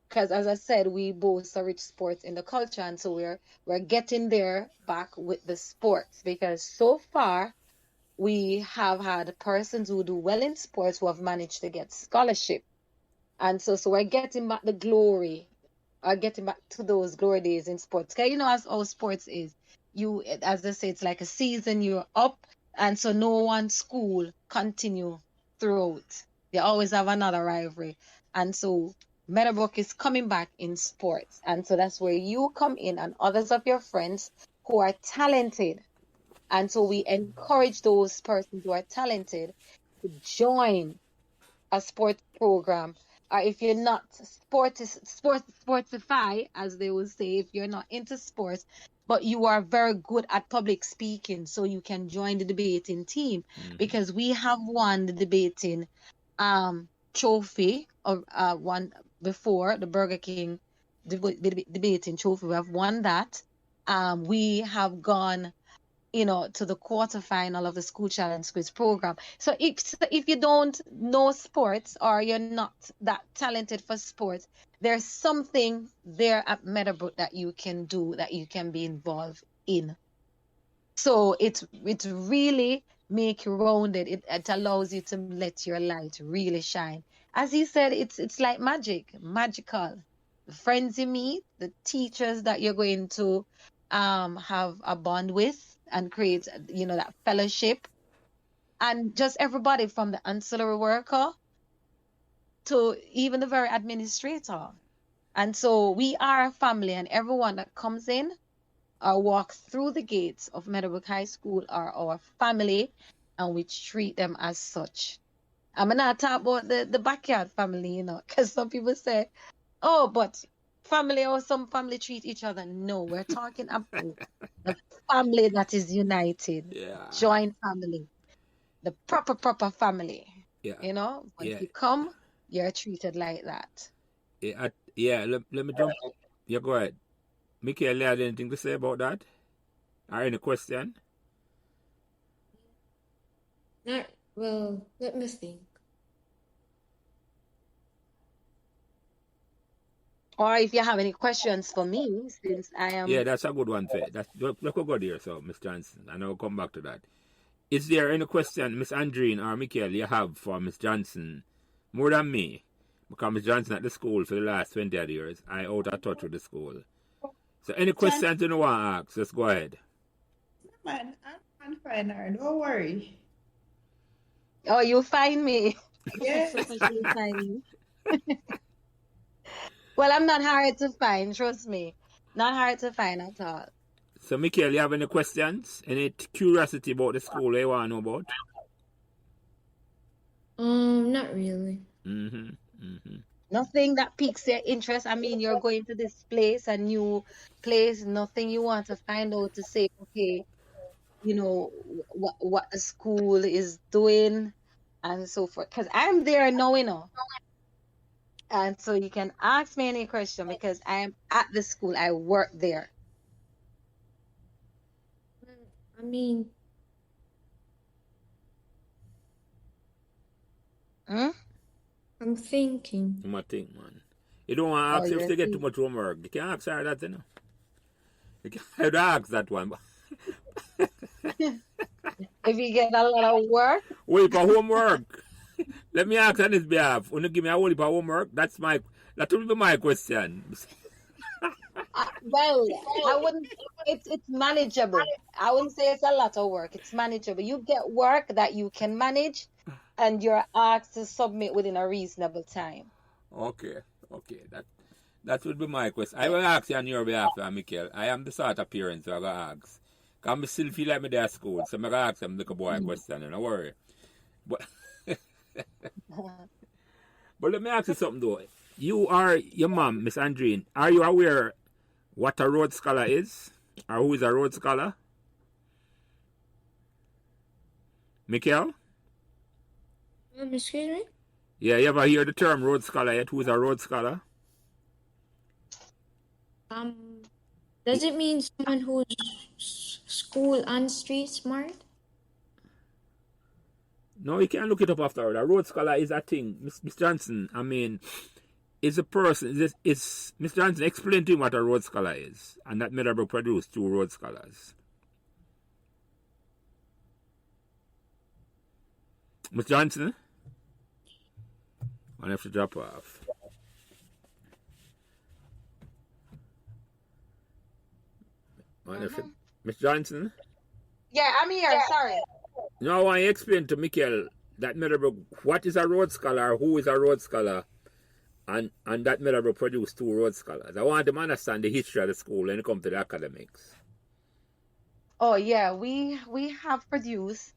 because as I said, we boast a rich sports in the culture, and so we're getting there back with the sports, because so far we have had persons who do well in sports who have managed to get scholarship, and so we're getting back the glory, or getting back to those glory days in sports. Because as all sports is, as they say, it's like a season. You're up, and so no one school continue throughout. They always have another rivalry, and so Meadowbrook is coming back in sports, and so that's where you come in, and others of your friends who are talented. And so we encourage those persons who are talented to join a sports program. Or if you're not sportify, as they will say, if you're not into sports, but you are very good at public speaking, so you can join the debating team, because we have won the debating trophy of one before, the Burger King debating trophy. We have won that. We have gone to the quarterfinal of the School Challenge Quiz program. So if you don't know sports, or you're not that talented for sports, there's something there at Meadowbrook that you can do, that you can be involved in. So it's really make you rounded. It allows you to let your light really shine. As he said, it's like magical. The friends you meet, the teachers that you're going to have a bond with, and create that fellowship, and just everybody from the ancillary worker to even the very administrator. And so we are a family, and everyone that comes in or walks through the gates of Meadowbrook High School are our family, and we treat them as such. I'm not talking about the backyard family, because some people say, oh, but family, or some family treat each other. No, we're talking about the family that is united, joint family, the proper family. Once you come, you're treated like that. Let me jump. Yeah, go ahead. Mikhail, you had anything to say about that? Or any question? Well, let me think. Or if you have any questions for me, since I am... Yeah, that's a good one, Faye. Look how good here, so, Miss Johnson, and I'll come back to that. Is there any question, Miss Andrine or Mikhail, you have for Miss Johnson, more than me? Because Miss Johnson at the school for the last 20 odd years, I out of touch with the school. So any questions you want to ask, just go ahead. Man, I'm fine, her. Don't worry. Oh, you'll find me. Yes. You'll find me. Well, I'm not hard to find, trust me. Not hard to find at all. So, Mikhail, you have any questions? Any curiosity about the school you want to know about? Not really. Nothing that piques your interest. I mean, you're going to this place, a new place, nothing you want to find out to say, okay, you know, what the school is doing and so forth. Because I'm there now, you know. And so you can ask me any question because I am at the school. I work there. I mean, Hmm? I'm thinking. You might think, man. You don't want to Oh, ask if you're they get too thinking. much homework. You can ask her that, you know. You can ask that one. If you get a lot of work, Wait for homework. Let me ask on his behalf. When you give me a whole heap of homework, that will be my question. well, I wouldn't. It's manageable. I wouldn't say it's a lot of work. It's manageable. You get work that you can manage, and you're asked to submit within a reasonable time. Okay. That would be my question. I will ask you on your behalf, Mikhail. I am the sort of parent so I go ask. Because I still feel like I'm there at school, so I'm going to ask them little boy a question, don't worry. But but let me ask you something though. Your mom, Miss Andrine, are you aware what a Rhodes Scholar is? Or who is a Rhodes Scholar? Mikhail? Excuse me? Yeah, you ever hear the term Rhodes Scholar yet? Who is a Rhodes Scholar? Does it mean someone who's school and street smart? No, you can look it up after. A Rhodes Scholar is a thing. Miss Johnson, I mean, is a person. Is Miss Johnson explain to him what a Rhodes Scholar is? And that Meadowbrook produced 2 Rhodes Scholars. Miss Johnson? I have to drop off. Miss Johnson? Yeah, I'm here. Sorry. No, I want to explain to Mikhail that Meadowbrook, what is a Rhodes Scholar, who is a Rhodes Scholar, and that Meadowbrook produced 2 Rhodes Scholars. I want them to understand the history of the school when it comes to the academics. Oh yeah, we have produced,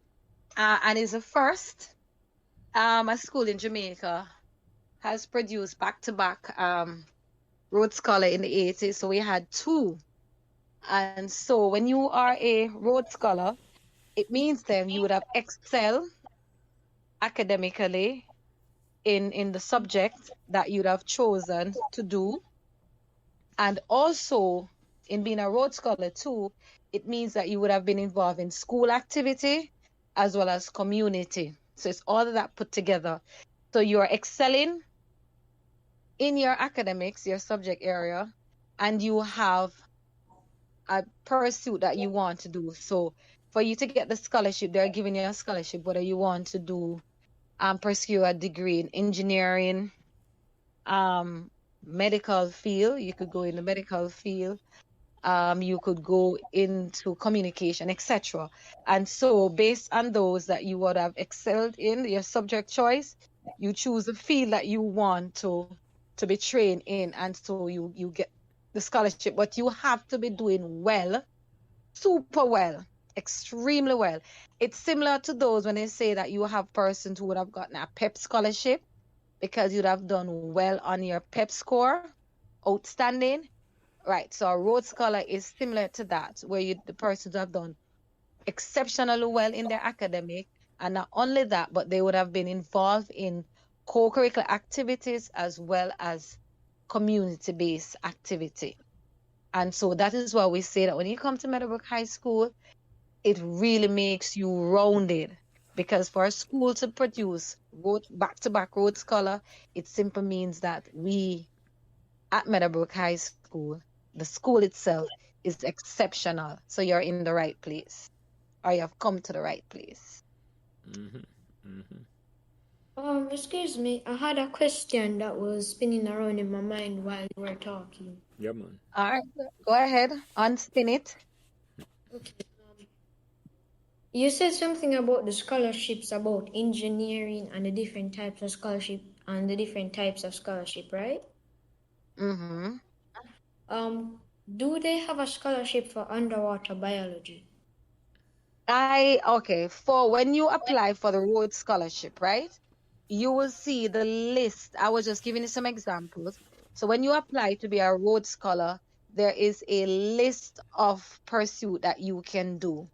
and is the first. A school in Jamaica has produced back-to-back Rhodes Scholar in the 80s. So we had 2. And so when you are a Rhodes Scholar, it means then you would have excelled academically in the subject that you'd have chosen to do. And also in being a Rhodes Scholar too, it means that you would have been involved in school activity as well as community. So it's all of that put together. So you're excelling in your academics, your subject area, and you have a pursuit that you want to do. So for you to get the scholarship, they're giving you a scholarship, whether you want to do pursue a degree in engineering, medical field, you could go in the medical field, you could go into communication, etc. And so based on those that you would have excelled in your subject choice, you choose the field that you want to be trained in, and so you get the scholarship. But you have to be doing well, super well, extremely well. It's similar to those when they say that you have persons who would have gotten a PEP scholarship because you'd have done well on your PEP score, outstanding. Right, so a Rhodes Scholar is similar to that, where the persons have done exceptionally well in their academic, and not only that, but they would have been involved in co-curricular activities as well as community-based activity. And so that is why we say that when you come to Meadowbrook High School, it really makes you rounded, because for a school to produce back-to-back Rhodes Scholar, it simply means that we at Meadowbrook High School, the school itself is exceptional. So you're in the right place, or you have come to the right place. Excuse me, I had a question that was spinning around in my mind while you were talking. Yeah, man. All right, go ahead, unspin it. Okay. You said something about the scholarships, about engineering and the different types of scholarship and the different types of scholarship, right? Mm-hmm. Do they have a scholarship for underwater biology? Okay, for when you apply for the Rhodes Scholarship, right? you will see the list. I was just giving you some examples. So when you apply to be a Rhodes Scholar, there is a list of pursuit that you can do,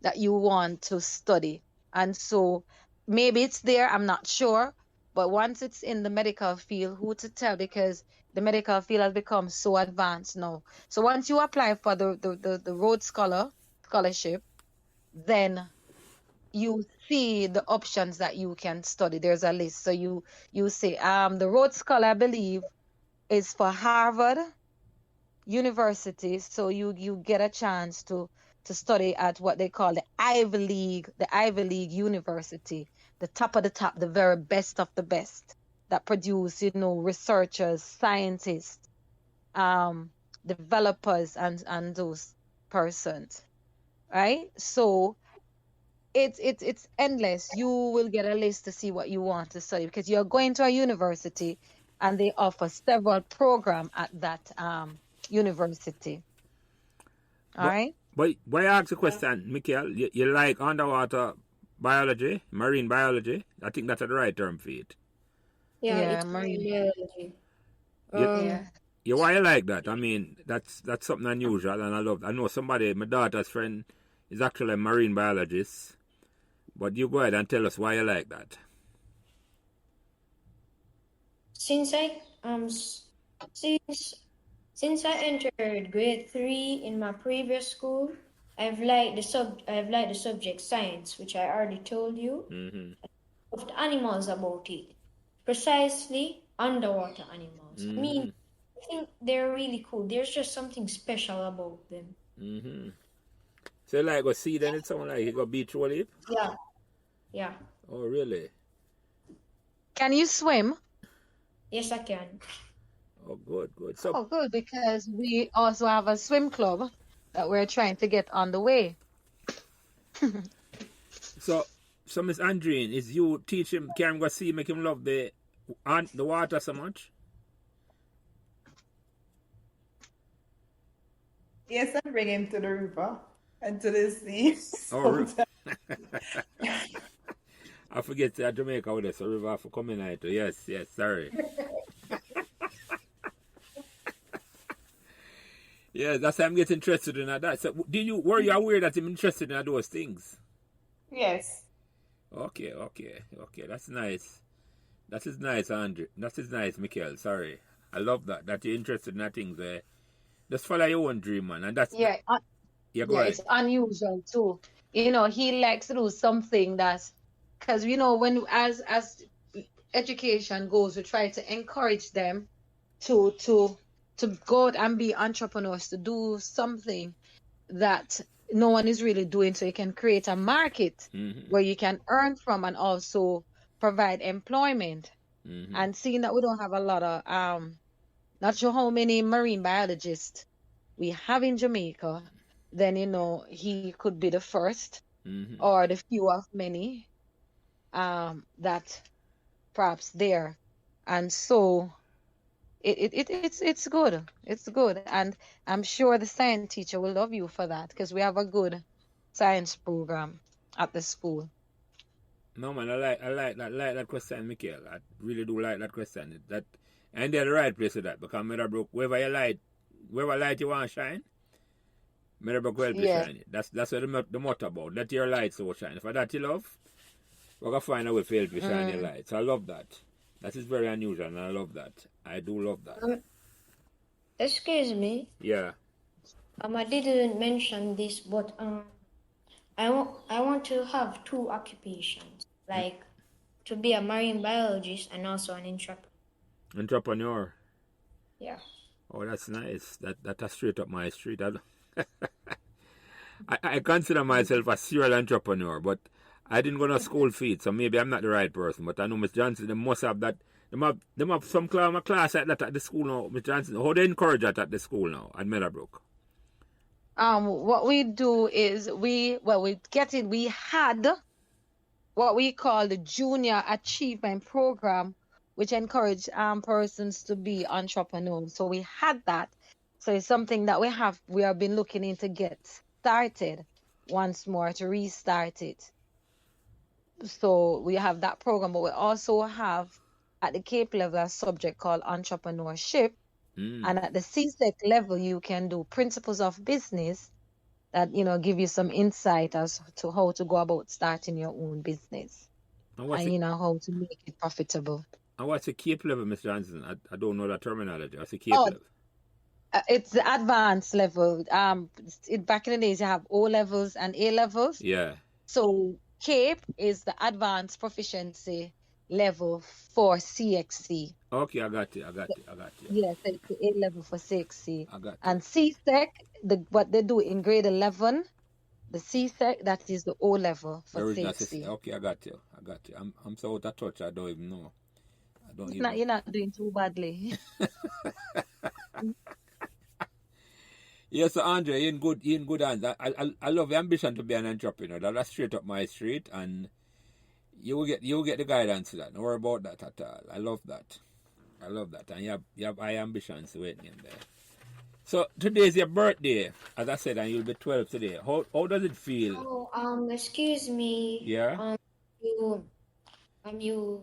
that you want to study. And so maybe it's there, I'm not sure. But once it's in the medical field, who to tell? Because the medical field has become so advanced now. So once you apply for the Rhodes Scholarship, then you see the options that you can study. There's a list. So you say, the Rhodes Scholar, I believe, is for Harvard University. So you get a chance to study at what they call the Ivy League University, the top of the top, the very best of the best, that produce, researchers, scientists, developers, and those persons, right? So it's endless. You will get a list to see what you want to study, because you're going to a university and they offer several programs at that university. All right. But why I ask a question, Mikhail? You like underwater biology, marine biology? I think that's the right term for it. Yeah, Yeah, it's marine. biology. Yeah. Yeah, why you like that? I mean, that's something unusual, and I love. I know somebody, my daughter's friend, is actually a marine biologist. But you go ahead and tell us why you like that. Since I since I entered grade 3 in my previous school, I've liked the subject science, which I already told you. Mm-hmm. Of the animals about it, precisely underwater animals. Mm-hmm. I mean, I think they're really cool. There's just something special about them. Mm-hmm. So you like go see then? It's someone like you go beach roll it? Yeah. Yeah. Oh, really? Can you swim? Yes, I can. Oh, good. So, Oh, good, because we also have a swim club that we're trying to get on the way. so Miss Andrine, is you teach him, can him go see, make him love the water so much? Yes, I bring him to the river and to the sea. Oh, I forget that Jamaica with us, a river for coming out. Yes, sorry. Yeah, that's why I'm getting interested in that. So, were you aware that I'm interested in those things? Yes. Okay. That's nice. That is nice, Andrew. That is nice, Mikhail. Sorry, I love that you're interested in that things. Just follow your own dream, man, and that's Yeah. Go ahead. It's unusual too. He likes to do something that's, because when as education goes, we try to encourage them to go out and be entrepreneurs, to do something that no one is really doing, so you can create a market where you can earn from and also provide employment. And seeing that we don't have a lot of not sure how many marine biologists we have in Jamaica, then he could be the first or the few of many that perhaps there. And so it's good. It's good. And I'm sure the science teacher will love you for that, because we have a good science program at the school. No, man, I like that question, Mikhail. I really do like that question. And they're the right place for that, because Meadowbrook, wherever light you want to shine, Meadowbrook will help you shine it. That's what the motto about. Let your light so shine. If that you love, we're going to find a way to help you shine your light. So I love that. That is very unusual, and I love that. I do love that. Excuse me. Yeah. I didn't mention this, but I want to have 2 occupations, like to be a marine biologist and also an Entrepreneur. Yeah. Oh, that's nice. That's straight up my street. I consider myself a serial entrepreneur, but I didn't go to school for it, so maybe I'm not the right person. But I know Miss Johnson, they must have that. They have some class like that at the school now, Miss Johnson. How they encourage that at the school now at Meadowbrook? What we do is we had what we call the Junior Achievement Program, which encourage persons to be entrepreneurs. So we had that. So it's something that we have been looking into get started once more, to restart it. So we have that program, but we also have at the Cape level a subject called entrepreneurship. And at the CSEC level, you can do principles of business that, give you some insight as to how to go about starting your own business And what's and, how to make it profitable. And what's the Cape level, Miss Johnson? I don't know that terminology. What's the Cape Oh, level? it's the advanced level. Back in the days, you have O levels and A levels. Yeah. So Cape is the advanced proficiency level for CXC. Okay, I got you. Yes, it's the A level for CXC. I got you. And CSEC, what they do in grade 11, the CSEC, that is the O level for CXC. Okay, I got you. I'm so out of touch. I don't even know. You're not doing too badly. Yes, so Andre, you're in good hands. I love your ambition to be an entrepreneur. That's straight up my street, and you will get the guidance to that. Don't worry about that at all. I love that, and you have high ambitions waiting in there. So today is your birthday, as I said, and you'll be 12 today. How does it feel? Oh, excuse me. Yeah. You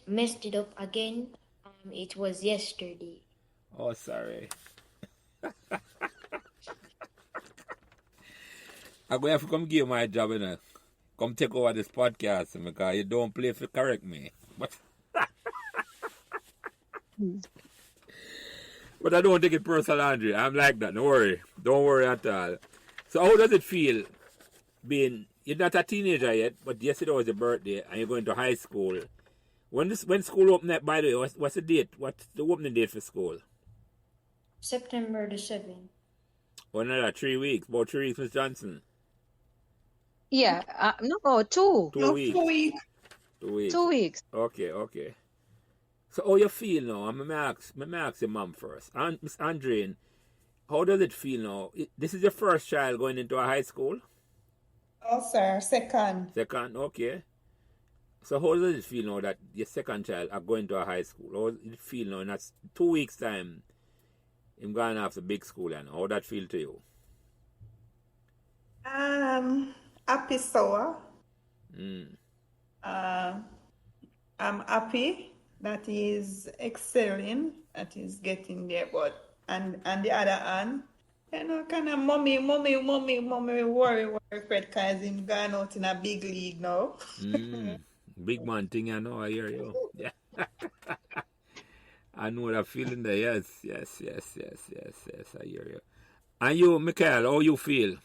messed it up again. It was yesterday. Oh, sorry. I'm going to have to come give you my job, come take over this podcast, because you don't play to correct me. But I don't take it personal, Andre. I'm like that. Don't worry at all. So how does it feel being, you're not a teenager yet, but yesterday was your birthday and you're going to high school. When school opened up, by the way, what's the date? What's the opening date for school? September the 7th. Another 3 weeks. About 3 weeks, Miss Johnson. Yeah, no, 2. 2 weeks. 2 weeks. 2 weeks. 2 weeks. Okay. So how you feel now? I'm going to ask your mom first. Miss Andrine, how does it feel now? This is your first child going into a high school? Oh, sir, second. Second, okay. So how does it feel now that your second child are going to a high school? How does it feel now in that 2 weeks' time him going after big school, and how that feel to you? Happy sour. Mm. I'm happy that he is excelling, that he's getting there, but and the other hand, kind of mommy worry because him going out in a big league now. Big man thing, I know. I hear you. Yeah. I know that feeling there. Yes. I hear you. And you, Mikhail, how you feel?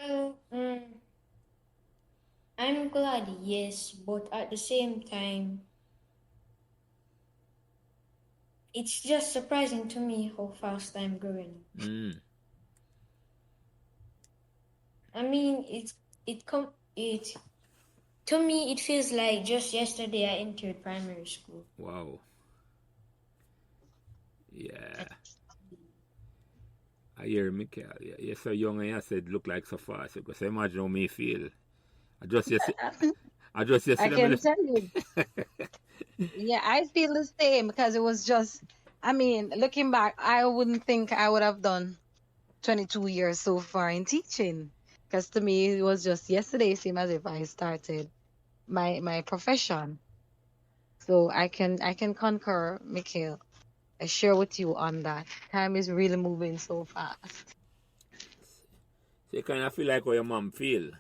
Well, I'm glad, yes, but at the same time, it's just surprising to me how fast I'm growing. I mean, to me, it feels like just yesterday I entered primary school. Wow. Yeah. I hear Mikhail. Yeah. You're so young, and you said look like so fast. Because I imagine how me feel. I just I can tell you. Yeah, I feel the same because it was just, looking back, I wouldn't think I would have done 22 years so far in teaching. Because to me, it was just yesterday, same as if I started my profession. So I can concur, Mikhail. I share with you on that. Time is really moving so fast. So you kind of feel like how your mom feel.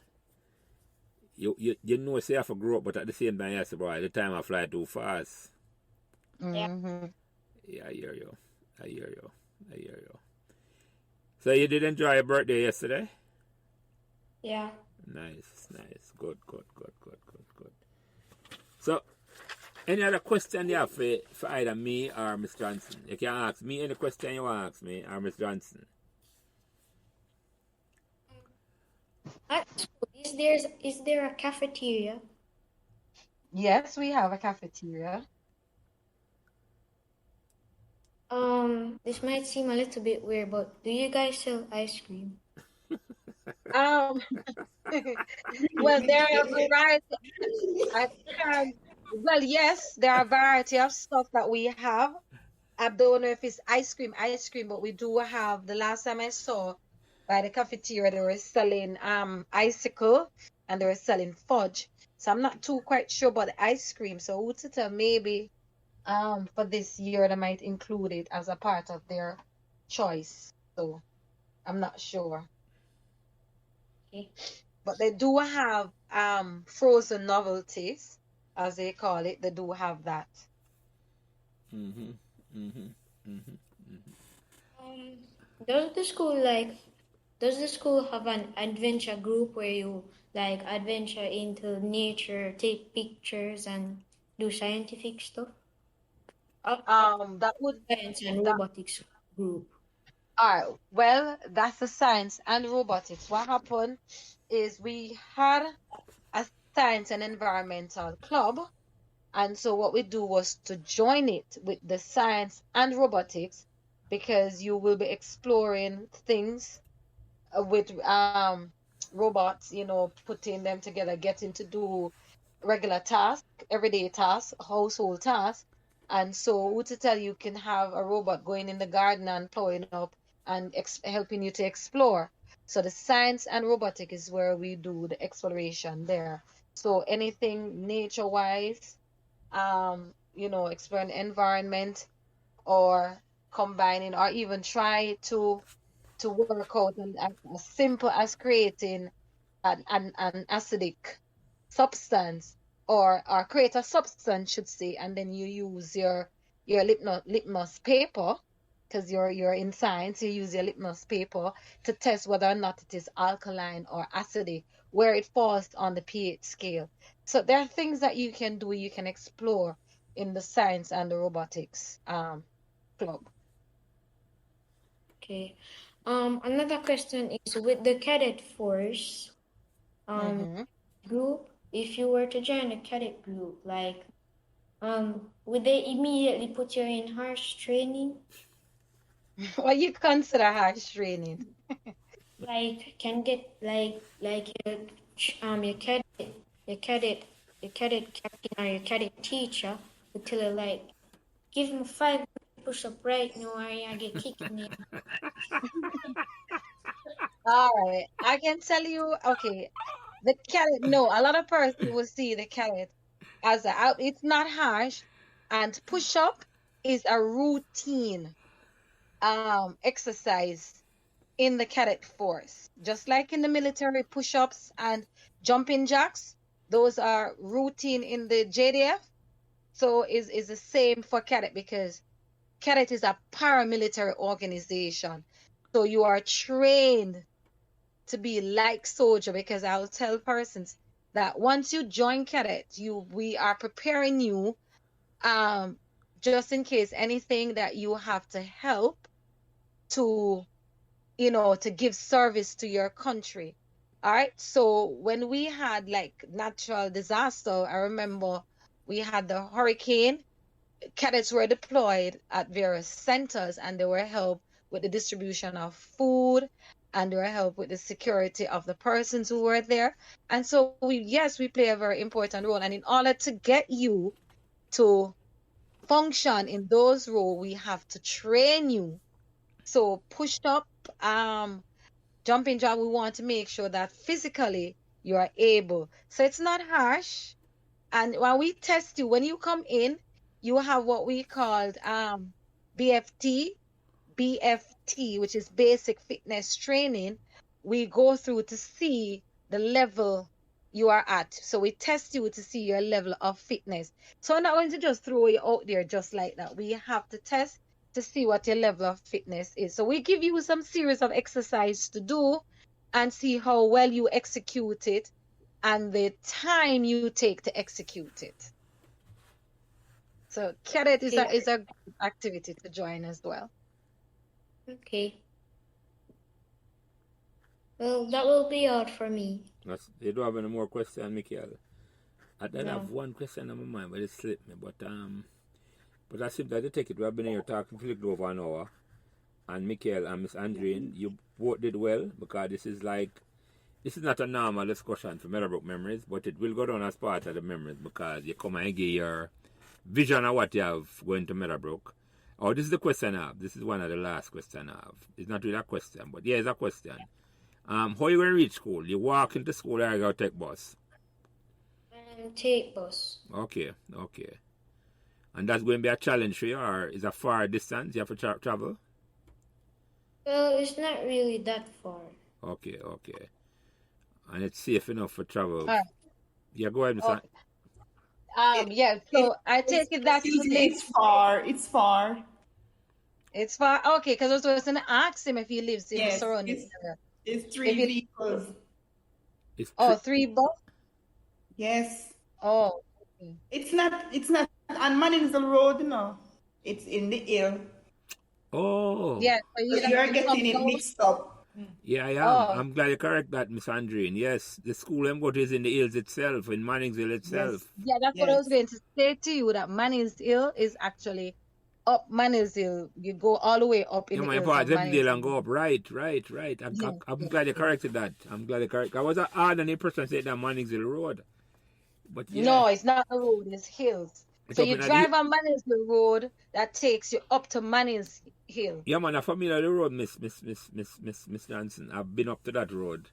You know, say I have to grow up, but at the same time, you say, boy, the time I fly too fast. Mm-hmm. Yeah, I hear you. So you did enjoy your birthday yesterday? Yeah. Nice. Good. So, any other question you have for either me or Miss Johnson? You can ask me any question you want to ask me or Miss Johnson. At school, is there a cafeteria? Yes, we have a cafeteria. This might seem a little bit weird, but do you guys sell ice cream? Well, there are a variety. Yes, there are a variety of stuff that we have. I don't know if it's ice cream, but we do have. The last time I saw, by the cafeteria, they were selling icicle and they were selling fudge. So I'm not too quite sure about the ice cream. So who to tell, maybe for this year they might include it as a part of their choice. So I'm not sure. Okay. But they do have frozen novelties, as they call it. They do have that. Mm-hmm. Mm-hmm. Mm-hmm. Um, does the school have an adventure group where you like adventure into nature, take pictures, and do scientific stuff? That would Science and that robotics group. well, that's the science and robotics. What happened is we had a science and environmental club, and so what we do was to join it with the science and robotics, because you will be exploring things with robots, putting them together, getting to do regular tasks, everyday tasks, household tasks. And so who to tell you can have a robot going in the garden and plowing up and helping you to explore. So the science and robotic is where we do the exploration there. So anything nature wise, exploring environment, or combining, or even try to work out as simple as creating an acidic substance, or create a substance, should say, and then you use your litmus paper, because you're in science. You use your litmus paper to test whether or not it is alkaline or acidic, where it falls on the pH scale. So there are things that you can do, you can explore in the science and the robotics club. Okay. Another question is with the cadet force Mm-hmm. group, if you were to join a cadet group, like would they immediately put you in harsh training? What you consider harsh training? Like can get like your cadet captain or your cadet teacher would tell you like give him 5 push-up right now or you get kicked in the All right, I can tell you, okay, the carrot, no, a lot of person will see the carrot as it's not harsh, and push up is a routine exercise in the cadet force. Just like in the military, push-ups and jumping jacks, those are routine in the JDF. So is the same for cadet, because cadet is a paramilitary organization. So you are trained to be like soldier, because I'll tell persons that once you join cadet, we are preparing you just in case anything that you have to help to to give service to your country. All right, so when we had like natural disaster, I remember we had the hurricane. Cadets were deployed at various centers, and they were helped with the distribution of food, and they were helped with the security of the persons who were there. And so we play a very important role. And in order to get you to function in those roles, we have to train you. So pushed up, jumping job, we want to make sure that physically you are able. So it's not harsh. And when we test you, when you come in, you have what we called BFT, which is basic fitness training. We go through to see the level you are at. So we test you to see your level of fitness. So I'm not going to just throw you out there just like that. We have to test to see what your level of fitness is. So we give you some series of exercise to do and see how well you execute it and the time you take to execute it. So cadet is a good activity to join as well. Okay. Well, that will be all for me. You don't have any more questions, Mikhail? I did have one question on my mind, but it slipped me. But I seem that you take it. We have been here talking for a little over an hour. And Mikhail and Miss Andrine, you both did well, because this is not a normal discussion for Meadowbrook Memories, but it will go down as part of the memories, because you come and give your vision of what you have going to Meadowbrook. Oh, this is the question I have. This is one of the last questions I have. It's not really a question, but yeah, it's a question. How you going to reach school? You walk into school or you go take bus? Take bus. Okay. And that's going to be a challenge for you, or is a far distance you have to travel? Well, it's not really that far. Okay. And it's safe enough for travel. All right. Yeah, go ahead, Miss Oh, It, so I take it that he lives. it's far. It's far. It's far. Okay, because I was going to ask him if he lives in the Yes, surrounding area. it's If three it, vehicles. It's oh, 3 bus? Yes. Oh, okay. It's not on Manningsville Road, no. It's in the hill. Oh. Yeah, so So you you're have to come getting it down. mixed up. Yeah, I am. Oh, I'm glad you correct that, Miss Andrine. Yes, the school I'm going to is in the hills itself, in Manningsville Yes. itself. yeah, that's what I was Yes. going to say to you, that Manning's Hill is actually up Manning's Hill. You go all the way up in Yeah, the man, hills part of Manning's Devondale and Hill. go up. Right. Yes, I'm yes, glad you yes. corrected that. I'm glad you corrected. I was hard on the person say that Manningsville Road. But yeah, No, it's not a road, it's hills. it's So up you in the... drive on Manning's Hill Road, that takes you up to Manning's Hill. Yeah, man, I'm familiar with the road, Miss Johnson. I've been up to that road.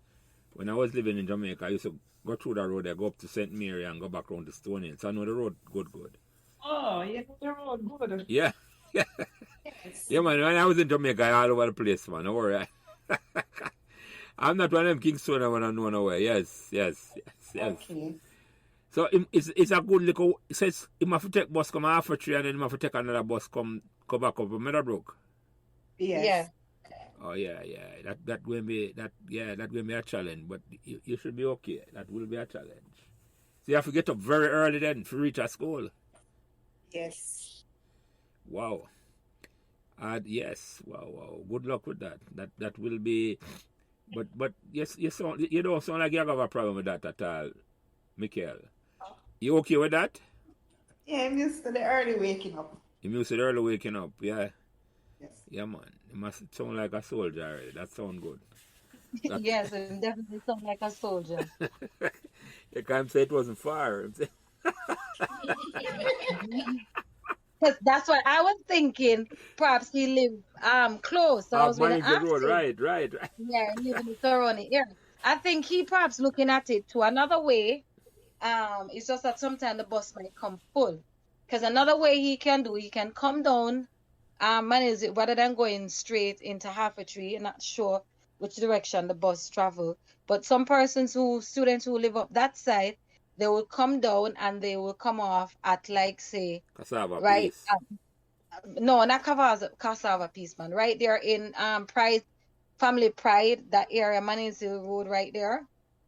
When I was living in Jamaica, I used to go through that road. I go up to St. Mary and go back around to Stony Hill. So I know the road good. Oh, you know the road good. Yeah. Yes. Yeah, man, when I was in Jamaica, I all over the place, man. Don't worry. I'm not one of them Kingston I want to know nowhere. Yes. Okay. So it's a good little... It says he have to take bus come half a tree and then he have to take another bus come back up to Meadowbrook. Yes. Yeah. Oh yeah. That will be a challenge, but you should be okay. That will be a challenge. So you have to get up very early then to reach a school. Yes. Wow. Yes. Wow. Good luck with that. That will be. But yes, you don't sound like you have a problem with that at all, Mikhail. You okay with that? Yeah, I'm used to the early waking up. You used to the early waking up, yeah. Yes. Yeah, man. You must sound like a soldier already. That sounds good. Yes, it definitely sounds like a soldier. You can't say it wasn't far. Because that's what I was thinking. Perhaps he lived close. So I was going to Manning ask Road, him. right. Yeah, he live in the surrounding area. I think he perhaps looking at it to another way. It's just that sometimes the bus might come full. Because another way he can come down, manage it rather than going straight into half a tree. I'm not sure which direction the bus travel. But some students who live up that side, they will come down and they will come off at like say Cassava right piece. no, not cassava piece, man. Right there in Pride, Family Pride, that area, Manning's Hill Road, right there,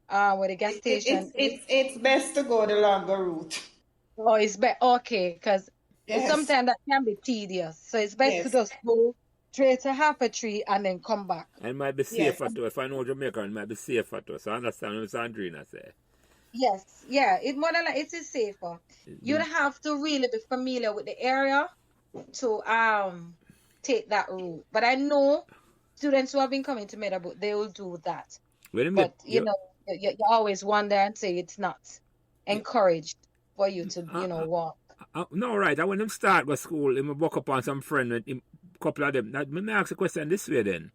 where the gas station is. It's best to go the longer route. Oh, it's okay, because Yes. sometimes that can be tedious. So it's best to Yes. just go straight to half a tree and then come back. And it might be Yes. safer too. If I know Jamaica, it might be safer too. So I understand what Miss Andrina say. Yes, yeah, it more than like it is safer. You'd have to really be familiar with the area to take that route. But I know students who have been coming to Meadowbrook, they will do that. Wait a But minute. you know, you always wonder and say it's not encouraged for you to walk. No, right. I when them start go school, him walk up on some friend with him, couple of them. Now, let me ask a question this way then.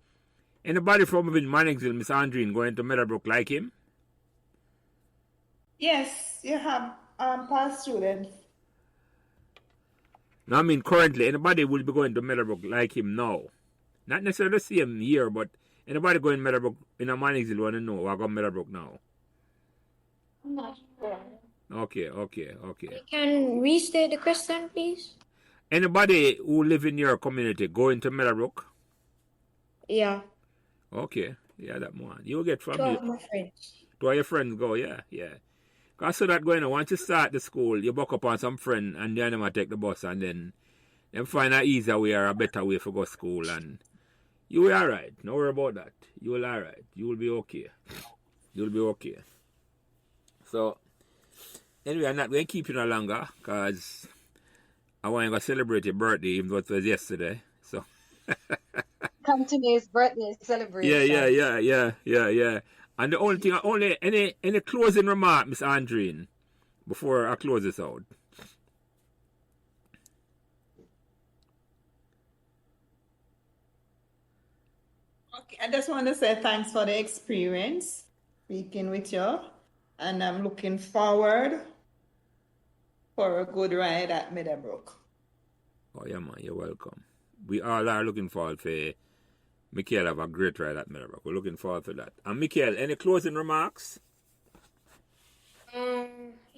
Anybody from within Manningsville, Miss Andrine, going to Meadowbrook like him? Yes, you have past students. No, I mean currently, anybody will be going to Meadowbrook like him now. Not necessarily the same year, but anybody going Meadowbrook in a Manningsville want to know I got Meadowbrook now. I'm not sure. Okay. Can restate the question, please? Anybody who live in your community going to Meadowbrook? Yeah. Okay. Yeah, that one. You'll get from Two of my friends. to where your friends go, yeah. Because so that going on, once you start the school, you buck up on some friend and then them take the bus and then find an easier way or a better way for go to school and you will alright. Don't worry about that. You will alright. You will be okay. You'll be okay. So, anyway, I'm not going to keep you no longer because I want to go celebrate your birthday even though it was yesterday. So, Come to me, it's birthday celebration. yeah. And the only thing, any closing remark, Miss Andrine, before I close this out. I just want to say thanks for the experience speaking with you, and I'm looking forward for a good ride at Meadowbrook. Oh, yeah, man, you're welcome. We all are looking forward for Mikhail have a great ride at Meadowbrook. We're looking forward to that. And Mikhail, any closing remarks?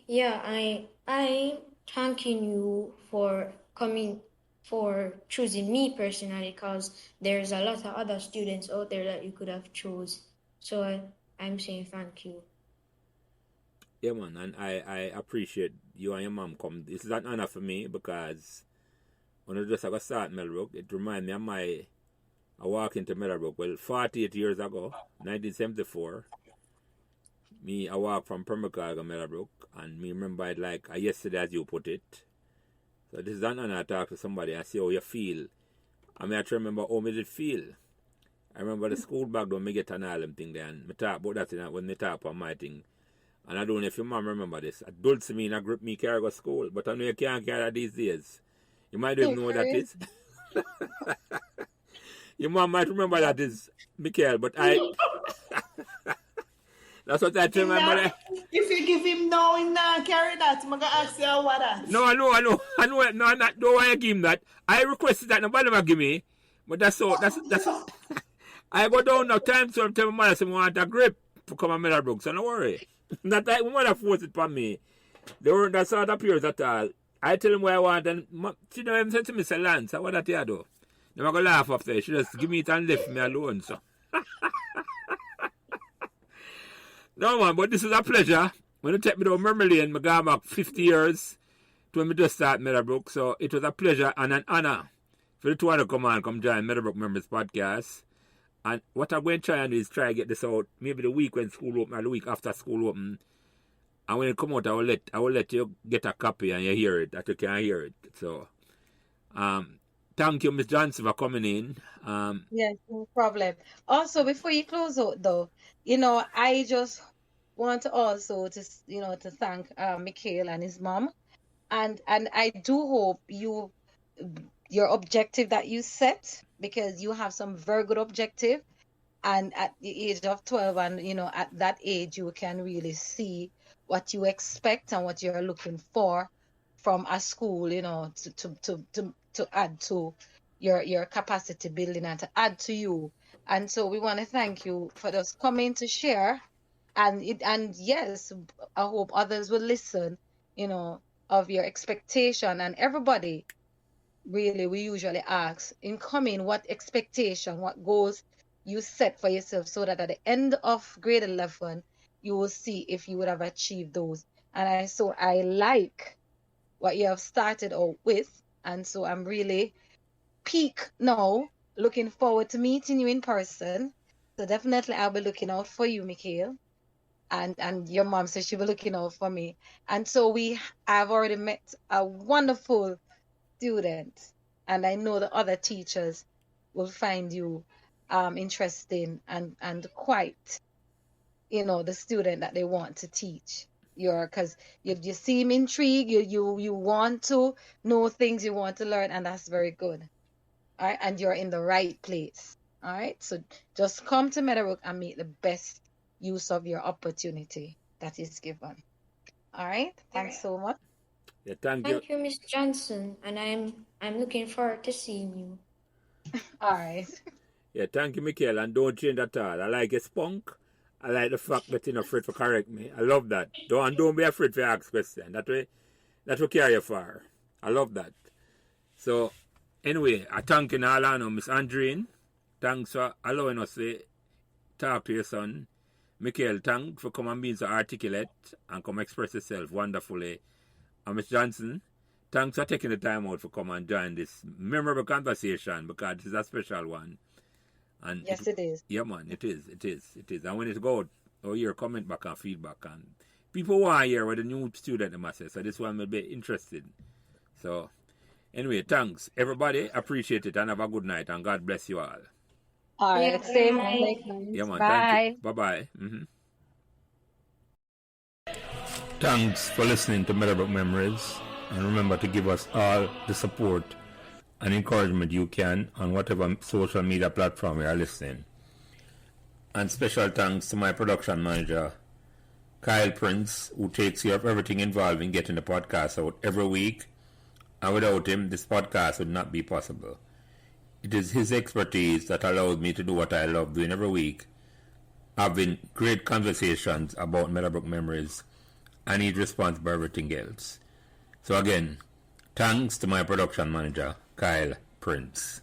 Yeah, I thanking you for coming, for choosing me personally, because there's a lot of other students out there that you could have chose. So I'm saying thank you. Yeah, man, and I appreciate you and your mom come. This is an honor for me because when I just have a start Meadowbrook, it reminds me of I walk into Meadowbrook, 48 years ago, 1974. I walk from Pembroke to Meadowbrook, and me remember it like yesterday, as you put it. So this is an honor to talk to somebody and see how you feel. I mean, I try to remember how me did feel. I remember the school bag when me get an album thing there, and me talk about that when me talk about my thing. And I don't know if your mom remember this. I told me in a group me carry go school, but I know you can't carry that these days. You might don't even know what that is. Your mom might remember that is Mikhail, but I... That's what I tell my mother. If you give him now, he not carry that. I'm going to ask you what that. No, I know. No, don't want to give him that. I requested that, nobody will give me. But that's all. That's I go down now time so I tell my mother say I want a grip to come to Meadowbrook, so don't worry. Not like my mother forced it upon me. They weren't that sort of peers at all. I tell him what I want, and she don't even say to me, say, Lance, what that you do? Then I go laugh after. She just give me it and left me alone, so. No, man, but this is a pleasure. When you take me to memory lane, I go back 50 years to when I just start Meadowbrook, so it was a pleasure and an honor for the two of you to come join Meadowbrook Memories podcast. And what I'm going to try and do is try to get this out maybe the week when school open or the week after school open. And when it come out, I will let you get a copy and you hear it, that you can hear it. So, thank you, Miss Johnson, for coming in. Yes, no problem. Also, before you close out, though, I just want to also to thank Mikhail and his mom, and I do hope your objective that you set, because you have some very good objective, and at the age of 12, and at that age you can really see what you expect and what you're looking for from a school, to add to your capacity building and to add to you. And so we want to thank you for just coming to share, and yes, I hope others will listen, of your expectation. And everybody, really, we usually ask in coming, what expectation, what goals you set for yourself, so that at the end of grade 11, you will see if you would have achieved those. And I like what you have started out with, and so I'm really peak now, looking forward to meeting you in person. So definitely I'll be looking out for you, Mikhail. And your mom says she'll be looking out for me. And so I've already met a wonderful student, and I know the other teachers will find you interesting and quite, the student that they want to teach. Because you seem intrigued, you want to know things, you want to learn, and that's very good. All right, and you're in the right place. All right, so just come to Meadowbrook and make the best use of your opportunity that is given. All right, thanks so much. Yeah, thank you. Thank you, Miss Johnson, and I'm looking forward to seeing you. All right. Yeah, thank you, Mikhail, and don't change at all. I like your spunk. I like the fact that you're not afraid to correct me. I love that. Don't be afraid to ask questions. That will carry you far. I love that. So, anyway, I thank you all, Miss Andrine. Thanks for allowing us to talk to your son. Mikhail, thanks for coming and being so articulate and come express yourself wonderfully. And Miss Johnson, thanks for taking the time out for come and join this memorable conversation, because this is a special one. And yes, it is. Yeah, man, it is. And when it goes, your comment back and feedback, and people want to hear what the new student must say, so this one will be interested. So, anyway, thanks, everybody. Appreciate it, and have a good night, and God bless you all. All right, Yeah, same. bye. Yeah, man, Bye. thank you. Bye-bye. Thanks for listening to Meadowbrook Memories, and remember to give us all the support and encouragement you can on whatever social media platform you are listening. And special thanks to my production manager, Kyle Prince, who takes care of everything involved in getting the podcast out every week. And without him, this podcast would not be possible. It is his expertise that allows me to do what I love doing every week, having great conversations about Meadowbrook Memories, and he's responsible for everything else. So again, thanks to my production manager, Kyle Prince.